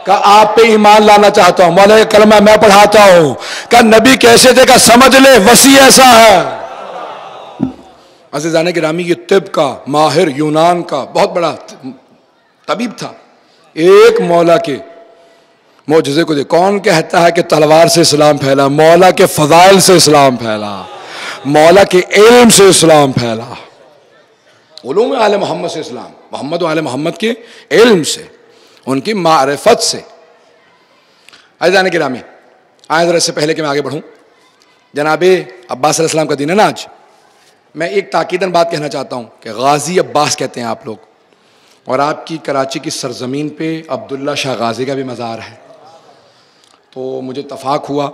کہا آپ پہ ایمان لانا چاہتا ہوں۔ مولانا کا کلمہ میں پڑھاتا ہوں۔ کہا نبی کیسے تھے؟ کہا سمجھ لے وصی ایسا ہے۔ عزیزان گرامی، یہ طب کا ماہر، یونان کا بہت بڑا طبیب تھا۔ ایک مولا کے معجزے کو دیکھ، کون کہتا ہے کہ تلوار سے اسلام پھیلا؟ مولا کے فضائل سے اسلام پھیلا، مولا کے علم سے اسلام پھیلا، علوم آل محمد سے اسلام، محمد و آل محمد کے علم سے، ان کی معرفت سے۔ عزیزان گرامی، آئیں ذرا اس سے پہلے کہ میں آگے بڑھوں، جناب عباس علیہ السلام کا دن ہے نا آج، میں ایک تاکیداً بات کہنا چاہتا ہوں کہ غازی عباس کہتے ہیں آپ لوگ، اور آپ کی کراچی کی سرزمین پہ عبداللہ شاہ غازی کا بھی مزار ہے۔ تو مجھے اتفاق ہوا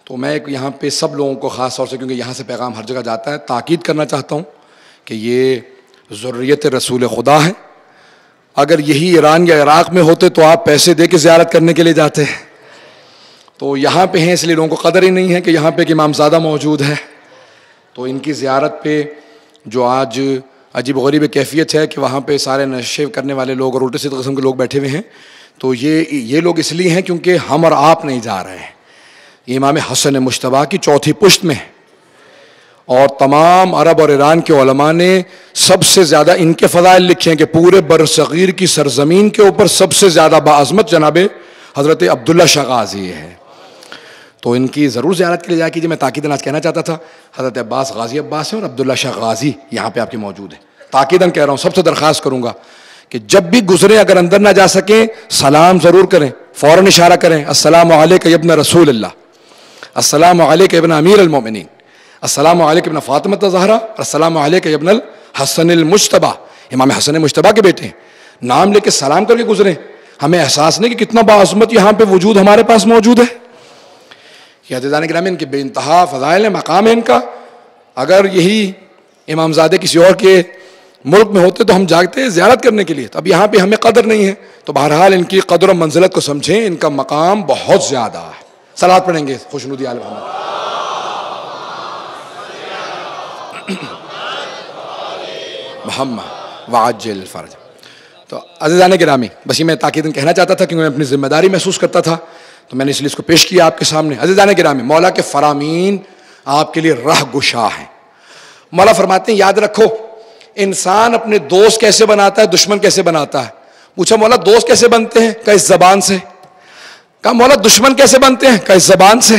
تو میں یہاں پہ سب لوگوں کو خاص طور سے، کیونکہ یہاں سے پیغام ہر جگہ جاتا ہے، تاکید کرنا چاہتا ہوں کہ یہ ذریت رسول خدا ہے۔ اگر یہی ایران یا عراق میں ہوتے تو آپ پیسے دے کے زیارت کرنے کے لیے جاتے ہیں، تو یہاں پہ ہیں اس لیے لوگوں کو قدر ہی نہیں ہے کہ یہاں پہ ایک امام زادہ موجود ہے۔ تو ان کی زیارت پہ جو آج عجیب و غریب کیفیت ہے کہ وہاں پہ سارے نشے کرنے والے لوگ اور الٹے سیدھے قسم کے لوگ بیٹھے ہوئے ہیں، تو یہ لوگ اس لیے ہیں کیونکہ ہم اور آپ نہیں جا رہے ہیں۔ یہ امام حسن مجتبیٰ کی چوتھی پشت میں ہے، اور تمام عرب اور ایران کے علماء نے سب سے زیادہ ان کے فضائل لکھے ہیں کہ پورے برصغیر کی سرزمین کے اوپر سب سے زیادہ باعظمت جناب حضرت عبداللہ شاہ غازی ہے۔ تو ان کی ضرور زیارت کے لیے جا کیجیے۔ میں تاکیداً آج کہنا چاہتا تھا، حضرت عباس غازی عباس ہیں اور عبداللہ شاہ غازی یہاں پہ آپ کے موجود ہیں۔ تاکیداً کہہ رہا ہوں، سب سے درخواست کروں گا کہ جب بھی گزریں، اگر اندر نہ جا سکیں، سلام ضرور کریں، فوراً اشارہ کریں، السلام علیکم ابن رسول اللہ، السلام علیکم ابن امیر المومنین، السلام علیکم ابن فاطمہ الزہرا، السلام علیکم ابن الحسن المجتبیٰ، امام حسن مجتبیٰ کے بیٹے ہیں۔ نام لے کے سلام کر کے گزریں، ہمیں احساس نہیں کہ کتنا باعظمت یہاں پہ وجود ہمارے پاس موجود ہے۔ یہ عزیزان گرامی، ان کے بے انتہا فضائل ہیں، مقام ہے ان کا۔ اگر یہی امامزادے کسی اور کے ملک میں ہوتے تو ہم جاگتے زیارت کرنے کے لیے، اب یہاں پہ ہمیں قدر نہیں ہے، تو بہرحال ان کی قدر و منزلت کو سمجھیں، ان کا مقام بہت زیادہ ہے۔ صلوات پڑھیں گے خوشنودی آل محمد۔ محمد وعجل فرج۔ تو عزیزان گرامی، بس یہ میں تاکیداً کہنا چاہتا تھا کیونکہ میں اپنی ذمہ داری محسوس کرتا تھا، تو میں نے اس لیے اس کو پیش کیا آپ کے سامنے۔ عزیزان گرامی، مولا کے فرامین آپ کے لیے راہ گشا ہیں۔ مولا فرماتے ہیں یاد رکھو، انسان اپنے دوست کیسے بناتا ہے، دشمن کیسے بناتا ہے۔ پوچھا مولا دوست کیسے بنتے ہیں؟ کہا اس زبان سے۔ کہا مولا دشمن کیسے بنتے ہیں؟ کہا اس زبان سے۔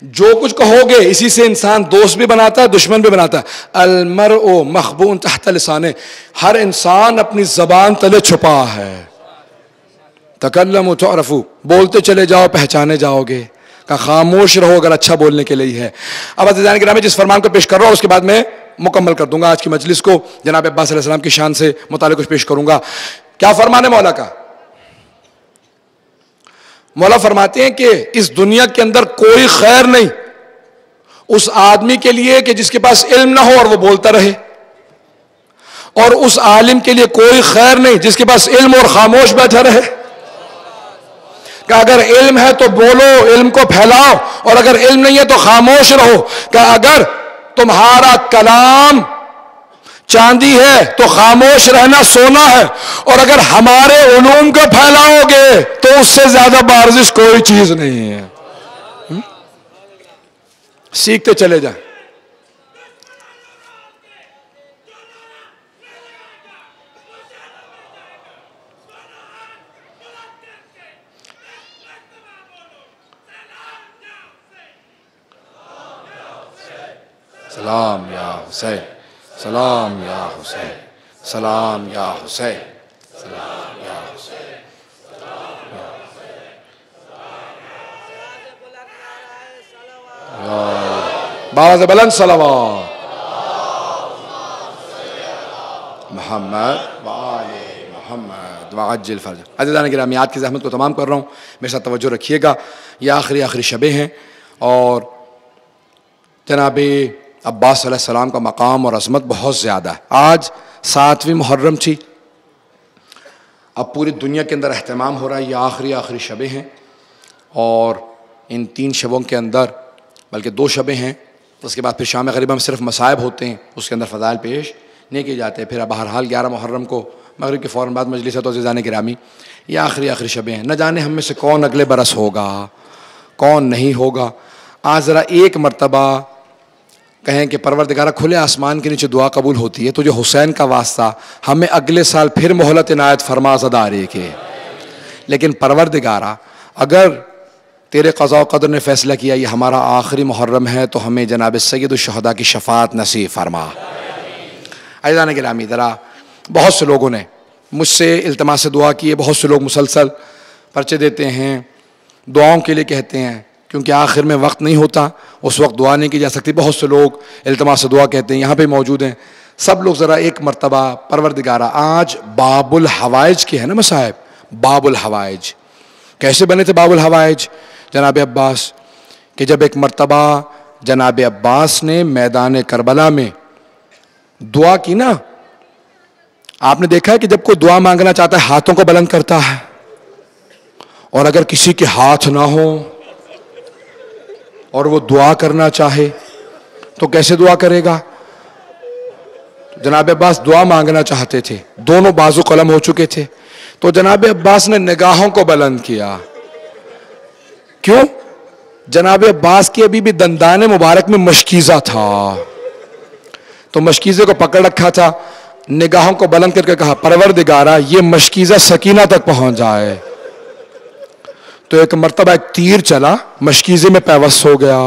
جو کچھ کہو گے اسی سے انسان دوست بھی بناتا ہے، دشمن بھی بناتا ہے۔ المرء مخبوء تحت لسانہ، ہر انسان اپنی زبان تلے چھپا ہے۔ تکلموا تعرفوا، بولتے چلے جاؤ پہچانے جاؤ گے۔ کہ خاموش رہو اگر اچھا بولنے کے لیے ہے۔ اب عزیزان گرامی جس فرمان کو پیش کر رہا ہوں اس کے بعد میں مکمل کر دوں گا آج کی مجلس کو، جناب عباس علیہ السلام کی شان سے متعلق کچھ پیش کروں گا۔ کیا فرمان ہے مولا کا؟ مولا فرماتے ہیں کہ اس دنیا کے اندر کوئی خیر نہیں اس آدمی کے لیے کہ جس کے پاس علم نہ ہو اور وہ بولتا رہے، اور اس عالم کے لیے کوئی خیر نہیں جس کے پاس علم اور خاموش بیٹھا رہے۔ کہ اگر علم ہے تو بولو، علم کو پھیلاؤ، اور اگر علم نہیں ہے تو خاموش رہو۔ کہ اگر تمہارا کلام چاندی ہے تو خاموش رہنا سونا ہے، اور اگر ہمارے علوم کو پھیلاؤ گے تو اس سے زیادہ بارزش کوئی چیز نہیں ہے۔ سیکھتے چلے جائیں۔ سلام یا حسین، سلام یا حسین، سلام یا حسین، سلام یا حسین۔ باز بلند صلوات محمد وآل محمد وعجل فرج۔ عزیزان گرامی آج کی زحمت کو تمام کر رہا ہوں، میرے ساتھ توجہ رکھیے گا۔ یہ آخری شبیں ہیں، اور جناب عباس علیہ السلام کا مقام اور عظمت بہت زیادہ ہے۔ آج 7ویں محرم تھی، اب پوری دنیا کے اندر اہتمام ہو رہا ہے۔ یہ آخری شبیں ہیں، اور ان 3 شبوں کے اندر بلکہ 2 شبیں ہیں، اس کے بعد پھر شام غریبہ میں صرف مصائب ہوتے ہیں، اس کے اندر فضائل پیش نہیں کیے جاتے۔ پھر بہرحال 11 محرم کو مغرب کے فوراً بعد مجلس ہے۔ تو عزیزان گرامی یہ آخری شبیں ہیں، نہ جانے ہم میں سے کون اگلے برس ہوگا کون نہیں ہوگا۔ آج ذرا ایک مرتبہ کہیں کہ پروردگارہ کھلے آسمان کے نیچے دعا قبول ہوتی ہے، تو جو حسین کا واسطہ ہمیں اگلے سال پھر مہلت عنایت فرما زدارے کے۔ لیکن پروردگارہ اگر تیرے قضاء و قدر نے فیصلہ کیا یہ ہمارا آخری محرم ہے تو ہمیں جناب سید الشہداء کی شفاعت نصیب فرما۔ عزیزان گرامی ذرا بہت سے لوگوں نے مجھ سے التماس دعا کی ہے، بہت سے لوگ مسلسل پرچے دیتے ہیں، دعاؤں کے لیے کہتے ہیں، کیونکہ آخر میں وقت نہیں ہوتا اس وقت دعا نہیں کی جا سکتی۔ بہت سے لوگ التماس دعا کہتے ہیں، یہاں پہ موجود ہیں سب لوگ۔ ذرا ایک مرتبہ پروردگارہ آج باب الحوائج کے ہے نا مصائب، باب الحوائج کیسے بنے تھے؟ باب الحوائج جناب عباس کہ جب ایک مرتبہ جناب عباس نے میدان کربلا میں دعا کی نا، آپ نے دیکھا ہے کہ جب کوئی دعا مانگنا چاہتا ہے ہاتھوں کو بلند کرتا ہے، اور اگر کسی کے ہاتھ نہ ہو اور وہ دعا کرنا چاہے تو کیسے دعا کرے گا؟ جناب عباس دعا مانگنا چاہتے تھے، دونوں بازو قلم ہو چکے تھے، تو جناب عباس نے نگاہوں کو بلند کیا۔ کیوں؟ جناب عباس کی ابھی بھی دندان مبارک میں مشکیزہ تھا، تو مشکیزے کو پکڑ رکھا تھا، نگاہوں کو بلند کر کے کہا پروردگارہ یہ مشکیزہ سکینہ تک پہنچ جائے۔ تو ایک مرتبہ ایک تیر چلا، مشکیزے میں پیوست ہو گیا۔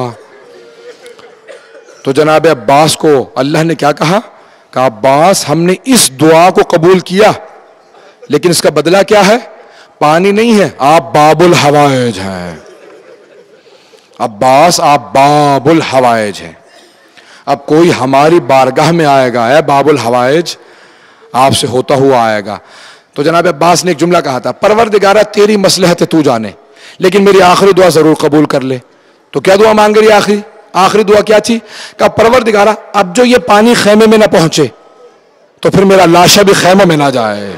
تو جناب عباس کو اللہ نے کیا کہا؟ کہا عباس ہم نے اس دعا کو قبول کیا، لیکن اس کا بدلہ کیا ہے؟ پانی نہیں ہے، آپ باب الحوائج ہیں۔ عباس آپ باب الحوائج ہیں۔ اب کوئی ہماری بارگاہ میں آئے گا، اے باب الحوائج آپ سے ہوتا ہوا آئے گا۔ تو جناب عباس نے ایک جملہ کہا تھا پروردگارہ تیری مصلحت تو جانے، لیکن میری آخری دعا ضرور قبول کر لے۔ تو کیا دعا مانگ رہی؟ آخری دعا کیا تھی؟ کہ پروردگارہ اب جو یہ پانی خیمے میں نہ پہنچے تو پھر میرا لاشا بھی خیمے میں نہ جائے،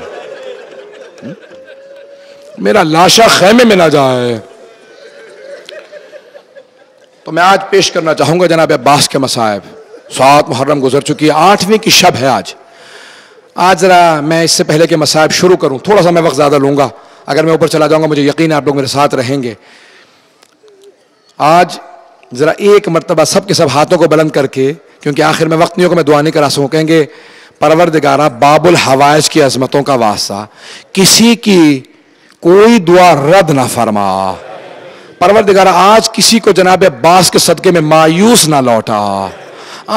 میرا لاشا خیمے میں نہ جائے۔ تو میں آج پیش کرنا چاہوں گا جناب عباس کے مصائب۔ 7 محرم گزر چکی ہے، 8ویں کی شب ہے آج ذرا میں اس سے پہلے کہ مصائب شروع کروں تھوڑا سا میں وقت زیادہ لوں گا، اگر میں اوپر چلا جاؤں گا مجھے یقین ہے آپ لوگ میرے ساتھ رہیں گے۔ آج ذرا ایک مرتبہ سب کے سب ہاتھوں کو بلند کر کے، کیونکہ آخر میں وقت نہیں ہوگا میں دعا نہیں کرا سکوں، کہیں گے پروردگارہ باب الحوائج کی عظمتوں کا واسطہ کسی کی کوئی دعا رد نہ فرما۔ پروردگارہ آج کسی کو جناب عباس کے صدقے میں مایوس نہ لوٹا،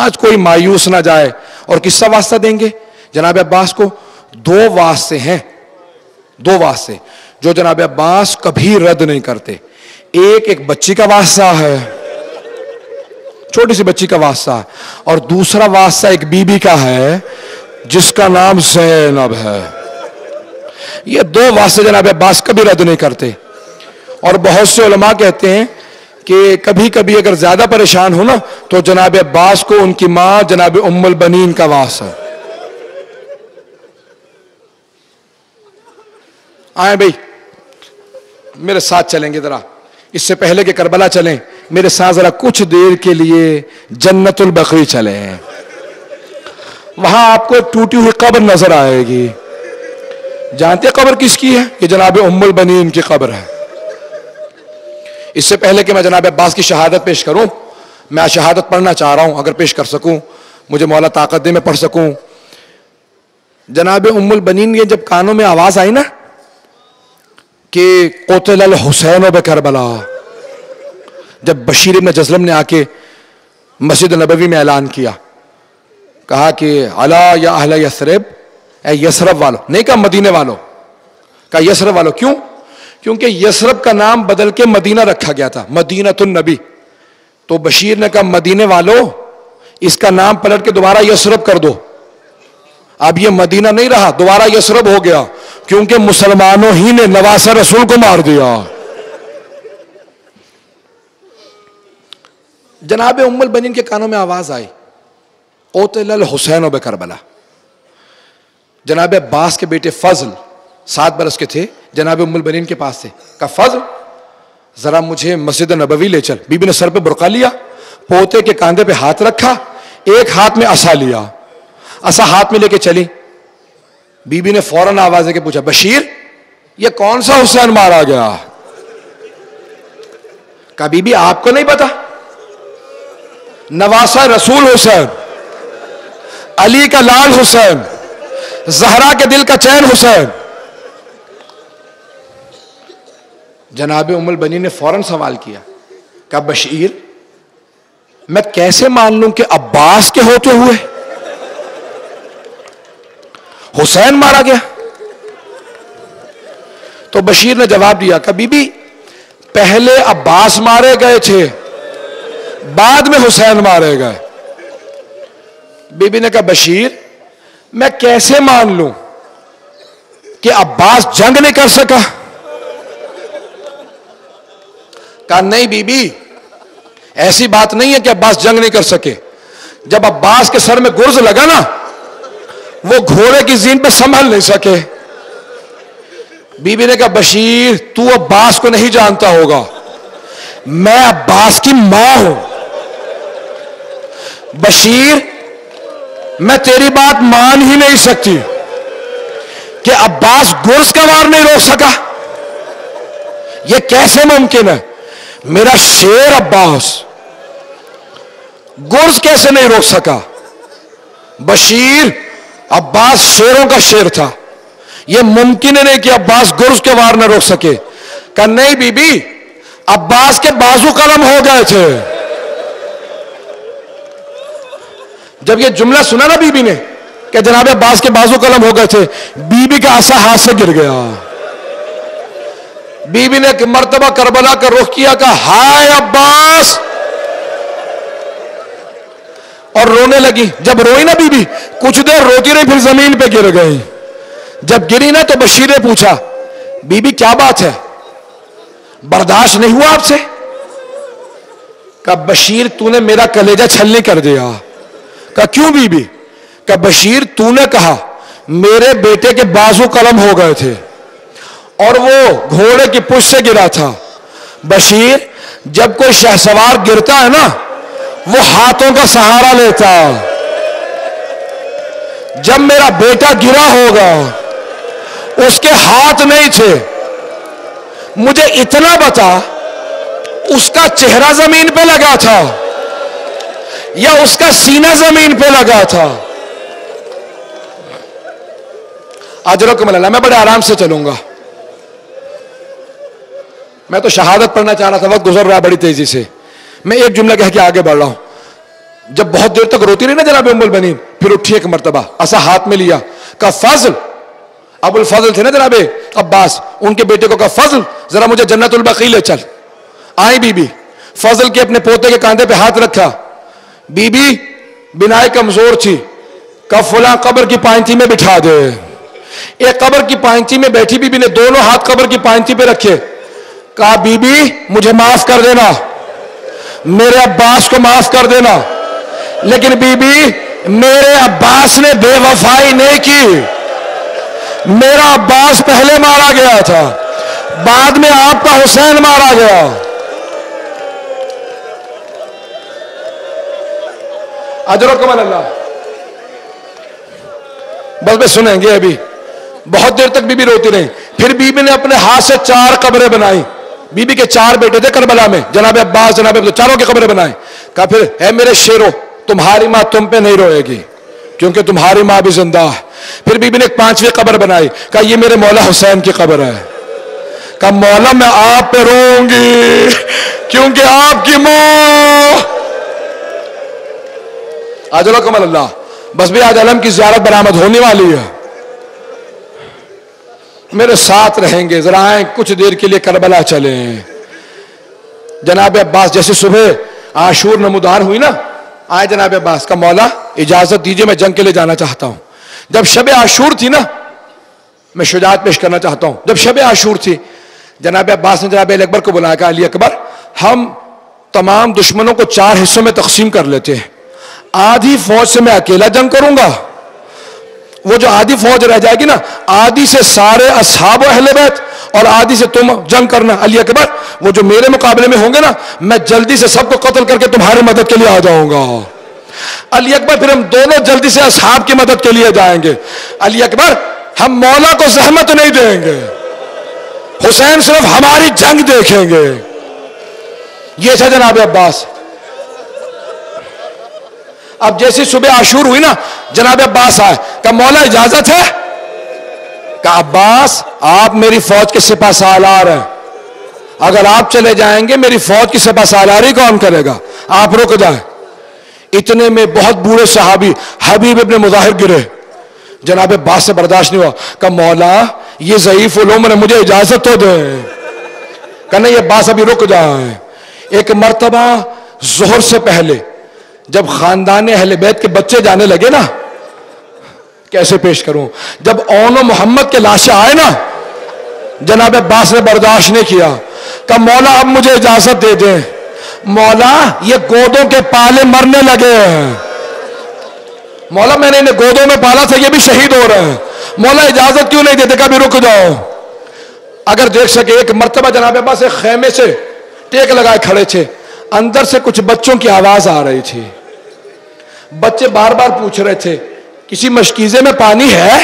آج کوئی مایوس نہ جائے۔ اور کس کا واسطہ دیں گے جناب عباس کو؟ 2 واسطے ہیں، 2 واسطے جو جناب عباس کبھی رد نہیں کرتے۔ ایک بچی کا واسطہ ہے، چھوٹی سی بچی کا واسطہ ہے، اور دوسرا واسطہ ایک بی بی کا ہے جس کا نام زینب ہے۔ یہ دو واسطے جناب عباس کبھی رد نہیں کرتے، اور بہت سے علماء کہتے ہیں کہ کبھی کبھی اگر زیادہ پریشان ہو نا تو جناب عباس کو ان کی ماں جناب ام البنین کا واسطہ ہے۔ آئیں بھائی میرے ساتھ چلیں گے، ذرا اس سے پہلے کہ کربلا چلیں میرے ساتھ ذرا کچھ دیر کے لیے جنت البقیع چلیں۔ وہاں آپ کو ایک ٹوٹی ہوئی قبر نظر آئے گی، جانتے قبر کس کی ہے؟ یہ جناب ام البنین کی قبر ہے۔ اس سے پہلے کہ میں جناب عباس کی شہادت پیش کروں، میں شہادت پڑھنا چاہ رہا ہوں، اگر پیش کر سکوں مجھے مولا طاقت دے میں پڑھ سکوں۔ جناب ام البنین یہ جب کانوں میں آواز آئی نا کہ قتل الحسین بکربلا، جب بشیر ابن جزلم نے آ کے مسجد نبوی میں اعلان کیا، کہا کہ الا یا اہل یثرب، اے یثرب والو، نہیں کہا مدینے والو، کہا یثرب والو۔ کیوں؟ کیونکہ یثرب کا نام بدل کے مدینہ رکھا گیا تھا، مدینۃ النبی، تو بشیر نے کہا مدینے والو اس کا نام پلٹ کے دوبارہ یثرب کر دو، اب یہ مدینہ نہیں رہا، دوبارہ یثرب ہو گیا، کیونکہ مسلمانوں ہی نے نواسہ رسول کو مار دیا۔ جناب ام البنین کے کانوں میں آواز آئی قتل الحسین بکربلا۔ جناب عباس کے بیٹے فضل 7 برس کے تھے، جناب ام البنین کے پاس تھے، کہا فضل ذرا مجھے مسجد نبوی لے چل۔ بی بی نے سر پہ برقع لیا، پوتے کے کاندھے پہ ہاتھ رکھا، ایک ہاتھ میں عصا لیا، عصا ہاتھ میں لے کے چلی۔ بی بی نے فوراً آواز دے کے پوچھا بشیر یہ کون سا حسین مارا گیا؟ کہا بی بی آپ کو نہیں پتا؟ نواسہ رسول حسین، علی کا لال حسین، زہرا کے دل کا چین حسین۔ جناب ام البنین نے فوراً سوال کیا، کہا بشیر میں کیسے مان لوں کہ عباس کے ہوتے ہوئے حسین مارا گیا؟ تو بشیر نے جواب دیا کہ بی بی پہلے عباس مارے گئے تھے، بعد میں حسین مارے گئے۔ بی بی نے کہا بشیر میں کیسے مان لوں کہ عباس جنگ نہیں کر سکا؟ کہا نہیں بی بی ایسی بات نہیں ہے کہ عباس جنگ نہیں کر سکے، جب عباس کے سر میں گرز لگا نا وہ گھوڑے کی زین پہ سنبھل نہیں سکے۔ بی بی نے کہا بشیر تو عباس کو نہیں جانتا ہوگا، میں عباس کی ماں ہوں، بشیر میں تیری بات مان ہی نہیں سکتی کہ عباس گرز کا وار نہیں روک سکا، یہ کیسے ممکن ہے؟ میرا شیر عباس گرز کیسے نہیں روک سکا؟ بشیر عباس شیروں کا شیر تھا، یہ ممکن ہے نہیں کہ عباس گرز کے وار نہ روک سکے۔ کہا نہیں بی بی عباس کے بازو قلم ہو گئے تھے۔ جب یہ جملہ سنا نا بی بی نے کہ جناب عباس کے بازو قلم ہو گئے تھے، بی بی کا عصا ہاتھ سے گر گیا۔ بی بی نے ایک مرتبہ کربلا کا رخ کیا، کہا ہائے عباس، اور رونے لگی۔ جب روئی نا بی بی کچھ دیر روتی رہی، پھر زمین پہ گر گئی۔ جب گری نا تو بشیر نے پوچھا بی بی کیا بات ہے، برداشت نہیں ہوا آپ سے؟ کہا بشیر تو نے میرا کلیجہ چھلنی کر دیا۔ کہا کیوں بی بی؟ کہا بشیر تو نے کہا میرے بیٹے کے بازو قلم ہو گئے تھے اور وہ گھوڑے کی پشت سے گرا تھا۔ بشیر جب کوئی شہسوار گرتا ہے نا وہ ہاتھوں کا سہارا لیتا، جب میرا بیٹا گرا ہوگا اس کے ہاتھ نہیں تھے، مجھے اتنا بتا اس کا چہرہ زمین پہ لگا تھا یا اس کا سینہ زمین پہ لگا تھا؟ اجرکم اللہ، میں بڑے آرام سے چلوں گا، میں تو شہادت پڑھنا چاہ رہا تھا، وقت گزر رہا ہے بڑی تیزی سے، میں ایک جملہ کہہ کے آگے بڑھ رہا ہوں۔ جب بہت دیر تک روتی رہی نا جناب ام البنین، پھر اٹھی ایک مرتبہ، عصا ہاتھ میں لیا، کہا فضل، ابو الفضل تھے نا جناب عباس، ان کے بیٹے کو کہا فضل ذرا مجھے جنت البقیع لے چل۔ آئی بی بی فضل کے اپنے پوتے کے کاندھے پہ ہاتھ رکھا. بی بی بنائی کمزور تھی. کہا فلاں قبر کی پائنتی میں بٹھا دے. ایک قبر کی پائنتی میں بیٹھی بی بی نے دونوں ہاتھ قبر کی پائنتی پہ رکھے. کہا بی بی مجھے معاف کر دینا, میرے عباس کو معاف کر دینا. لیکن بی بی میرے عباس نے بے وفائی نہیں کی. میرا عباس پہلے مارا گیا تھا, بعد میں آپ کا حسین مارا گیا. اجرکم اللہ. بس سنیں گے ابھی. بہت دیر تک بی بی روتی رہی. پھر بی بی نے اپنے ہاتھ سے 4 قبریں بنائی. بی بی کے 4 بیٹے تھے کربلا میں, جناب عباس, جناب چاروں کی قبریں بنائیں. کہا پھر اے میرے شیرو, تمہاری ماں تم پہ نہیں روئے گی کیونکہ تمہاری ماں بھی زندہ ہے. پھر بی بی نے ایک 5ویں قبر بنائی. کہا یہ میرے مولا حسین کی قبر ہے. کہا مولا میں آپ پہ روؤں گی کیونکہ آپ کی ماں. اجرکم اللہ. بس بھی آج علم کی زیارت برآمد ہونے والی ہے. میرے ساتھ رہیں گے, ذرا آئیں کچھ دیر کے لیے کربلا چلیں. جناب عباس جیسے صبح عاشور نمودار ہوئی نا, آئے جناب عباس. کا مولا اجازت دیجئے میں جنگ کے لیے جانا چاہتا ہوں. جب شب عاشور تھی نا, میں شجاعت پیش کرنا چاہتا ہوں. جب شب عاشور تھی, جناب عباس نے جناب علی اکبر کو بلایا. کہا علی اکبر, ہم تمام دشمنوں کو 4 حصوں میں تقسیم کر لیتے ہیں. آدھی فوج سے میں اکیلا جنگ کروں گا, وہ جو آدھی فوج رہ جائے گی نا, آدھی سے سارے اصحاب و اہل بیت اور آدھی سے تم جنگ کرنا. علی اکبر وہ جو میرے مقابلے میں ہوں گے نا, میں جلدی سے سب کو قتل کر کے تمہاری مدد کے لیے آ جاؤں گا. علی اکبر پھر ہم دونوں جلدی سے اصحاب کی مدد کے لیے جائیں گے. علی اکبر ہم مولا کو زحمت نہیں دیں گے, حسین صرف ہماری جنگ دیکھیں گے. یہ تھا جناب عباس. اب جیسی صبح عاشور ہوئی نا, جناب عباس آئے. کہ مولا اجازت ہے؟ کہ عباس آپ میری فوج کے سپہ سالار ہیں, اگر آپ چلے جائیں گے میری فوج کی سپہ سالاری کون کرے گا, آپ رک جائیں. اتنے میں بہت بوڑھے صحابی حبیب ابن مظاہر گرے. جناب عباس سے برداشت نہیں ہوا. کہ مولا یہ ضعیف العمر ہے, مجھے اجازت تو دیں. کہ نہیں عباس ابھی رک جائیں. ایک مرتبہ ظہر سے پہلے جب خاندان اہل بیت کے بچے جانے لگے نا, کیسے پیش کروں, جب اون و محمد کے لاشیں آئے نا, جناب عباس نے برداشت نہیں کیا. کہ مولا اب مجھے اجازت دے دیں. مولا یہ گودوں کے پالے مرنے لگے ہیں. مولا میں نے انہیں گودوں میں پالا تھا, یہ بھی شہید ہو رہے ہیں. مولا اجازت کیوں نہیں دیتے؟ کہ ابھی رک جاؤ. اگر دیکھ سکے, ایک مرتبہ جناب عباس ایک خیمے سے ٹیک لگائے کھڑے تھے, اندر سے کچھ بچوں کی آواز آ رہی تھی. بچے بار بار پوچھ رہے تھے کسی مشکیزے میں پانی ہے؟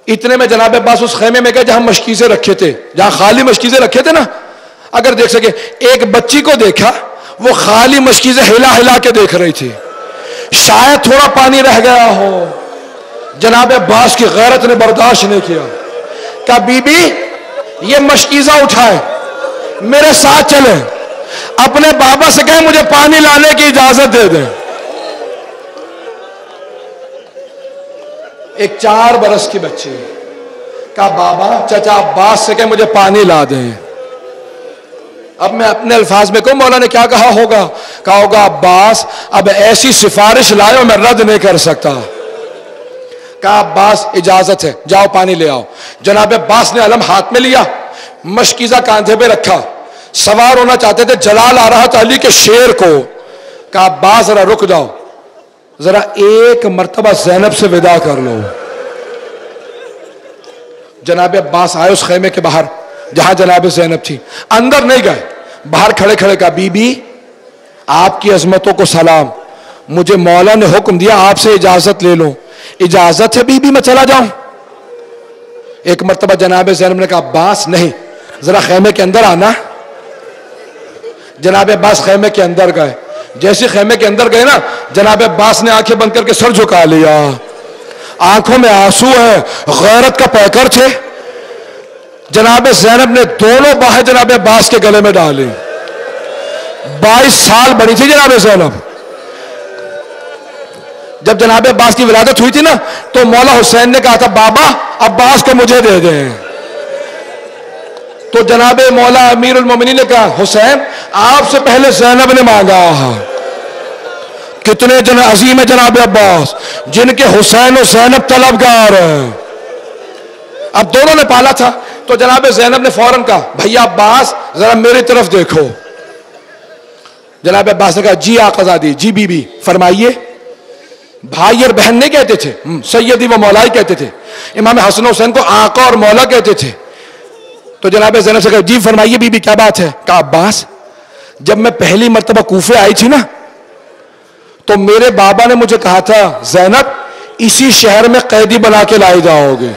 اتنے میں جناب عباس اس خیمے میں گئے جہاں مشکیزے رکھے تھے, جہاں خالی مشکیزے رکھے تھے نا. اگر دیکھ سکے, ایک بچی کو دیکھا, وہ خالی مشکیزے ہلا ہلا کے دیکھ رہی تھی. شاید تھوڑا پانی رہ گیا ہو. جناب عباس کی غیرت نے برداشت نہیں کیا. کہا بی بی یہ مشکیزہ اٹھائے, میرے ساتھ چلیں, اپنے بابا سے کہیں مجھے پانی لانے کی اجازت دے دیں. ایک 4 برس کی بچی. کہا بابا چچا عباس سے کہیں مجھے پانی لا دیں. اب میں اپنے الفاظ میں کہوں, مولا نے کیا کہا ہوگا؟ کہا ہوگا عباس اب ایسی سفارش لائے میں رد نہیں کر سکتا. کہا عباس اجازت ہے, جاؤ پانی لے آؤ. جناب عباس نے علم ہاتھ میں لیا, مشکیزہ کاندھے پہ رکھا, سوار ہونا چاہتے تھے. جلال آ رہا تھا علی کے شیر کو. کہا عباس ذرا رک جاؤ, ذرا ایک مرتبہ زینب سے وداع کر لو. جناب عباس آئے اس خیمے کے باہر جہاں جناب زینب تھی. اندر نہیں گئے, باہر کھڑے کھڑے. کہا بی بی آپ کی عظمتوں کو سلام, مجھے مولا نے حکم دیا آپ سے اجازت لے لوں. اجازت ہے بی بی میں چلا جاؤں؟ ایک مرتبہ جناب زینب نے کہا عباس نہیں, ذرا خیمے کے اندر آنا. جناب عباس خیمے کے اندر گئے. جیسے خیمے کے اندر گئے نا, جناب عباس نے آنکھیں بند کر کے سر جھکا لیا. آنکھوں میں آنسو ہے, غیرت کا پیکر تھے. جناب زینب نے دونوں باہیں جناب عباس کے گلے میں ڈالی. 22 سال بڑی تھی جناب زینب. جب جناب عباس کی ولادت ہوئی تھی نا, تو مولا حسین نے کہا تھا بابا عباس کو مجھے دے دیں. تو جناب مولا امیر المومنین نے کہا حسین آپ سے پہلے زینب نے مانگا. کتنے عظیم ہے جناب عباس جن کے حسین و زینب طلبگار ہیں. اب دونوں نے پالا تھا تو جناب زینب نے فوراً کہا بھیا عباس ذرا میری طرف دیکھو. جناب عباس نے کہا جی آقازادی جی بی بی فرمائیے. بھائی اور بہن نہیں کہتے تھے, سیدی و مولائی کہتے تھے. امام حسن حسین کو آقا اور مولا کہتے تھے. تو جناب زینب سے کہا جی فرمائیے بی بی کیا بات ہے. کہا عباس جب میں پہلی مرتبہ کوفے آئی تھی نا تو میرے بابا نے مجھے کہا تھا زینب اسی شہر میں قیدی بنا کے لائے جاؤ گے,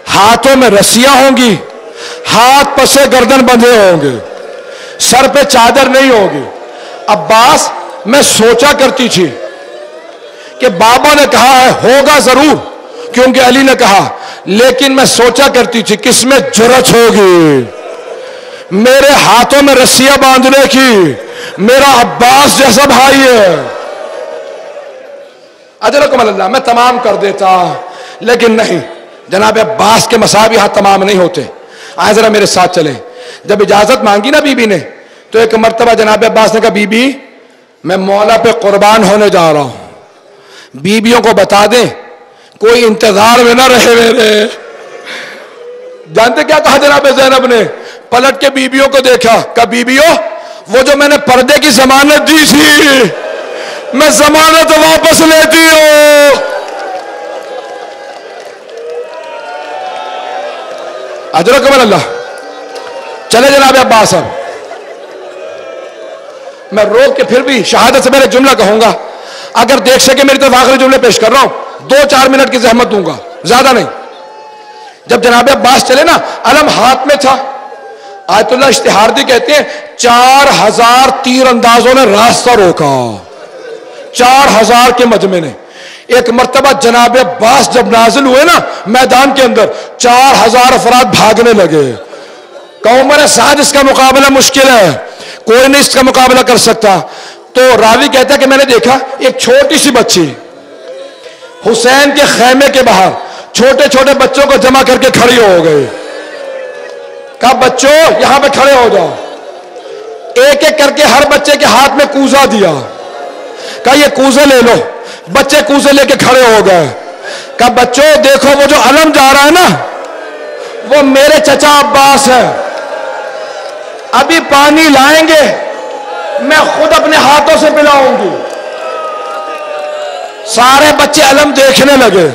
ہاتھوں میں رسیاں ہوں گی, ہاتھ پسے گردن بندھے ہوں گے, سر پہ چادر نہیں ہوگی. عباس میں سوچا کرتی تھی کہ بابا نے کہا ہے ہوگا ضرور کیونکہ علی نے کہا, لیکن میں سوچا کرتی تھی کس میں جرأت ہوگی میرے ہاتھوں میں رسیاں باندھنے کی, میرا عباس جیسا بھائی ہے. اجرکم اللہ. میں تمام کر دیتا لیکن نہیں, جناب عباس کے مصائب یہاں تمام نہیں ہوتے. آئے ذرا میرے ساتھ چلیں. جب اجازت مانگی نا بی بی نے تو ایک مرتبہ جناب عباس نے کہا بی بی میں مولا پہ قربان ہونے جا رہا ہوں, بیویوں کو بتا دیں کوئی انتظار میں نہ رہے میرے. جانتے کیا کہا جناب زینب نے؟ پلٹ کے بیویوں کو دیکھا, کہا بیویوں وہ جو میں نے پردے کی ضمانت دی تھی میں ضمانت واپس لیتی ہوں. اجرکم اللہ. چلے جناب عباس اب میں روک کے پھر بھی شہادت سے میرے جملہ کہوں گا, اگر دیکھ سکے میری طرف آخری جملے پیش کر رہا ہوں, 2-4 منٹ کی زحمت دوں گا زیادہ نہیں. جب جناب عباس چلے نا علم ہاتھ میں تھا. آیت اللہ اشتہاردی کہتے ہیں 4000 تیر اندازوں نے راستہ روکا, 4000 کے مجمع نے. ایک مرتبہ جناب عباس جب نازل ہوئے نا میدان کے اندر 4000 افراد بھاگنے لگے. عمر سعد اس کا مقابلہ مشکل ہے, کوئی نہیں اس کا مقابلہ کر سکتا. تو راوی کہتا ہے کہ میں نے دیکھا ایک چھوٹی سی بچی حسین کے خیمے کے باہر چھوٹے چھوٹے بچوں کو جمع کر کے کھڑی ہو گئی. کہا بچوں یہاں پہ کھڑے ہو جاؤ. ایک ایک کر کے ہر بچے کے ہاتھ میں کوزہ دیا. کہا یہ کوزے لے لو. بچے کوزے لے کے کھڑے ہو گئے. کہا بچوں دیکھو وہ جو علم جا رہا ہے نا وہ میرے چچا عباس ہے, ابھی پانی لائیں گے میں خود اپنے ہاتھوں سے پلاؤں گی. سارے بچے علم دیکھنے لگے.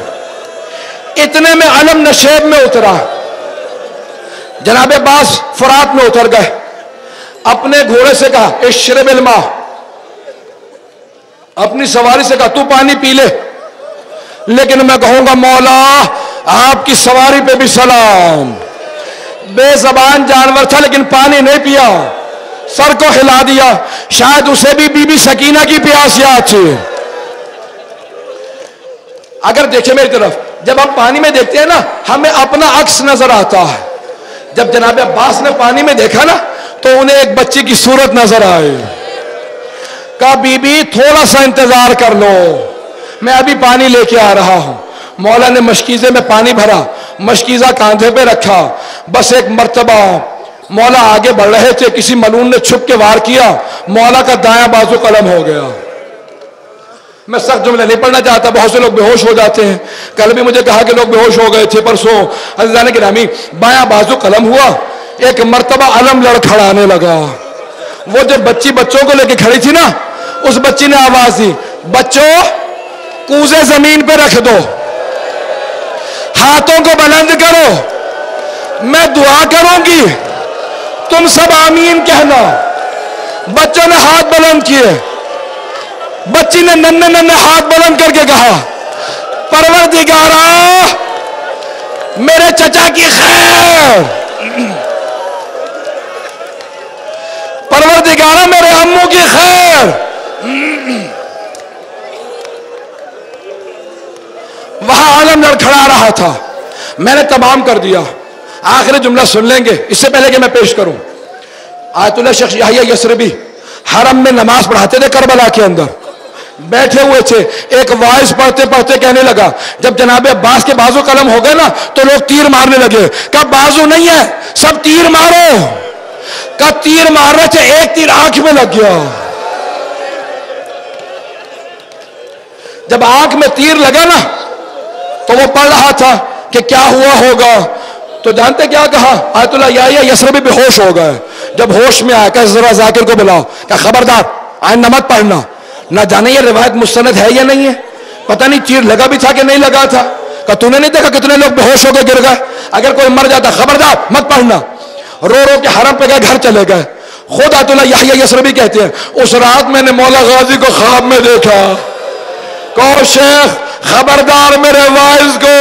اتنے میں علم نشیب میں اترا. جناب عباس فرات میں اتر گئے. اپنے گھوڑے سے کہا اشرب الماء, اپنی سواری سے کہا تو پانی پی لے. لیکن میں کہوں گا مولا آپ کی سواری پہ بھی سلام. بے زبان جانور تھا لیکن پانی نہیں پیا, سر کو ہلا دیا. شاید اسے بھی بی بی سکینہ کی پیاس یاد تھی. اگر دیکھیں میری طرف, جب ہم پانی میں دیکھتے ہیں نا ہمیں اپنا عکس نظر آتا ہے. جب جناب عباس نے پانی میں دیکھا نا تو انہیں ایک بچی کی صورت نظر آئی. کہا بی بی تھوڑا سا انتظار کر لو, میں ابھی پانی لے کے آ رہا ہوں. مولا نے مشکیزے میں پانی بھرا, مشکیزہ کاندھے پہ رکھا. بس ایک مرتبہ مولا آگے بڑھ رہے تھے, کسی ملعون نے چھپ کے وار کیا, مولا کا دایاں بازو قلم ہو گیا. میں سخت جملے نہیں پڑھنا چاہتا, بہت سے لوگ بے ہوش ہو جاتے ہیں. کل بھی مجھے کہا کہ لوگ بے ہوش ہو گئے تھے پرسوں. عزیزان گرامی بایاں بازو قلم ہوا. ایک مرتبہ علم لڑکھڑانے لگا. وہ جو بچی بچوں کو لے کے کھڑی تھی نا اس بچی نے آواز دی بچوں کوزے زمین پہ رکھ دو, ہاتھوں کو بلند کرو, میں دعا کروں گی تم سب آمین کہنا. بچوں نے ہاتھ بلند کیے. بچی نے ننھے ننھے ہاتھ بلند کر کے کہا پروردگارا میرے چچا کی خیر, پروردگارا میرے امو کی خیر. وہاں علم لڑکھڑا رہا تھا. میں نے تمام کر دیا. آخری جملہ سن لیں گے اس سے پہلے کہ میں پیش کروں. آیت اللہ شیخ یحییٰ یثربی حرم میں نماز پڑھاتے تھے کربلا کے اندر. بیٹھے ہوئے تھے. ایک وائس پڑھتے پڑھتے کہنے لگا جب جناب عباس کے بازو قلم ہو گئے نا تو لوگ تیر مارنے لگے. کہا بازو نہیں ہے سب تیر مارو. کہا تیر مار رہے تھے ایک تیر آنکھ میں لگ گیا. جب آنکھ میں تیر لگا نا تو وہ پڑھ رہا تھا کہ کیا ہوا ہوگا. تو جانتے کیا کہا آیت اللہ یا یسربی بے ہوش ہو گئے. جب ہوش میں آیا کہ ذرا ذاکر کو بلاؤ. کہ خبردار آئندہ مت پڑھنا. نہ جانے یہ روایت مستند ہے یا نہیں ہے, پتہ نہیں تیر لگا بھی تھا کہ نہیں لگا تھا. کہ تو نے نہیں دیکھا کتنے لوگ بے ہوش ہو کے گر گئے, اگر کوئی مر جاتا خبردار مت پڑھنا. رو رو کے حرم پہ گئے, گھر چلے گئے. خود آیت اللہ یحییٰ یسربی کہتے ہیں اس رات میں نے مولا غازی کو خواب میں دیکھا. کہو شیخ خبردار میرے وائز کو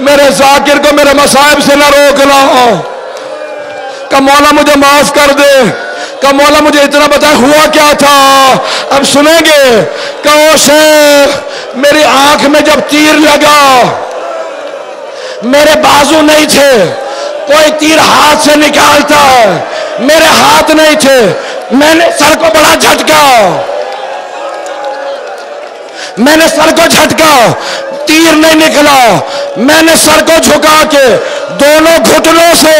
میرے ذاکر کو میرے مصائب سے نہ روکنا. کہ مولا مجھے معاف کر دے. کہ مولا مجھے اتنا بتا ہوا کیا تھا. اب سنیں گے. کہو شیخ میری آنکھ میں جب تیر لگا میرے بازو نہیں تھے, کوئی تیر ہاتھ سے نکالتا میرے ہاتھ نہیں تھے. میں نے سر کو بڑا جھٹکا, میں نے سر کو جھٹکا, تیر نہیں نکلا. میں نے سر کو جھکا کے دونوں گھٹنوں سے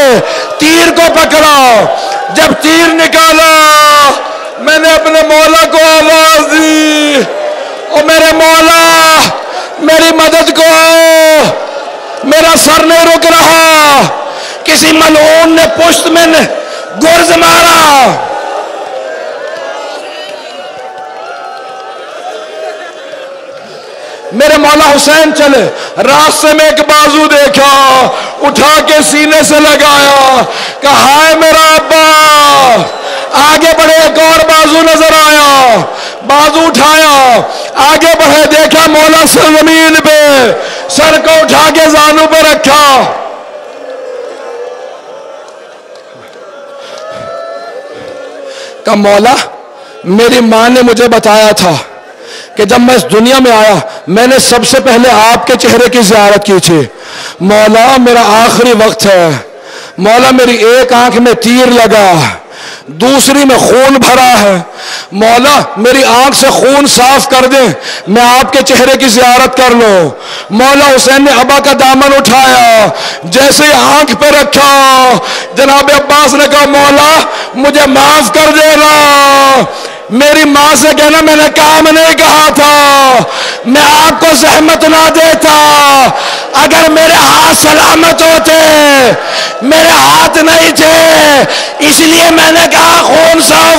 تیر کو پکڑا. جب تیر نکالا میں نے اپنے مولا کو آواز دی او میرے مولا میری مدد کو, میرا سر نہیں رک رہا. کسی ملعون نے پشت میں گرز مارا. میرے مولا حسین چلے, راستے میں ایک بازو دیکھا, اٹھا کے سینے سے لگایا. کہا ہائے میرا ابا. آگے بڑھے ایک اور بازو نظر آیا, بازو اٹھایا, آگے بڑھے دیکھا مولا زمین پہ, سر کو اٹھا کے زانو پہ رکھا. کہا مولا میری ماں نے مجھے بتایا تھا کہ جب میں اس دنیا میں آیا میں نے سب سے پہلے آپ کے چہرے کی زیارت کی تھی. مولا میرا آخری وقت ہے. مولا میری ایک آنکھ میں تیر لگا, دوسری میں خون بھرا ہے. مولا میری آنکھ سے خون صاف کر دیں, میں آپ کے چہرے کی زیارت کر لوں. مولا حسین نے ابا کا دامن اٹھایا, جیسے ہی آنکھ پہ رکھا جناب عباس نے کہا مولا مجھے معاف کر دینا. میری ماں سے کہنا میں نے کام نہیں کہا تھا, میں آپ کو زحمت نہ دیتا. اگر میرے ہاتھ سلامت ہوتے, میرے ہاتھ نہیں تھے اس لیے میں نے کہا خون صاف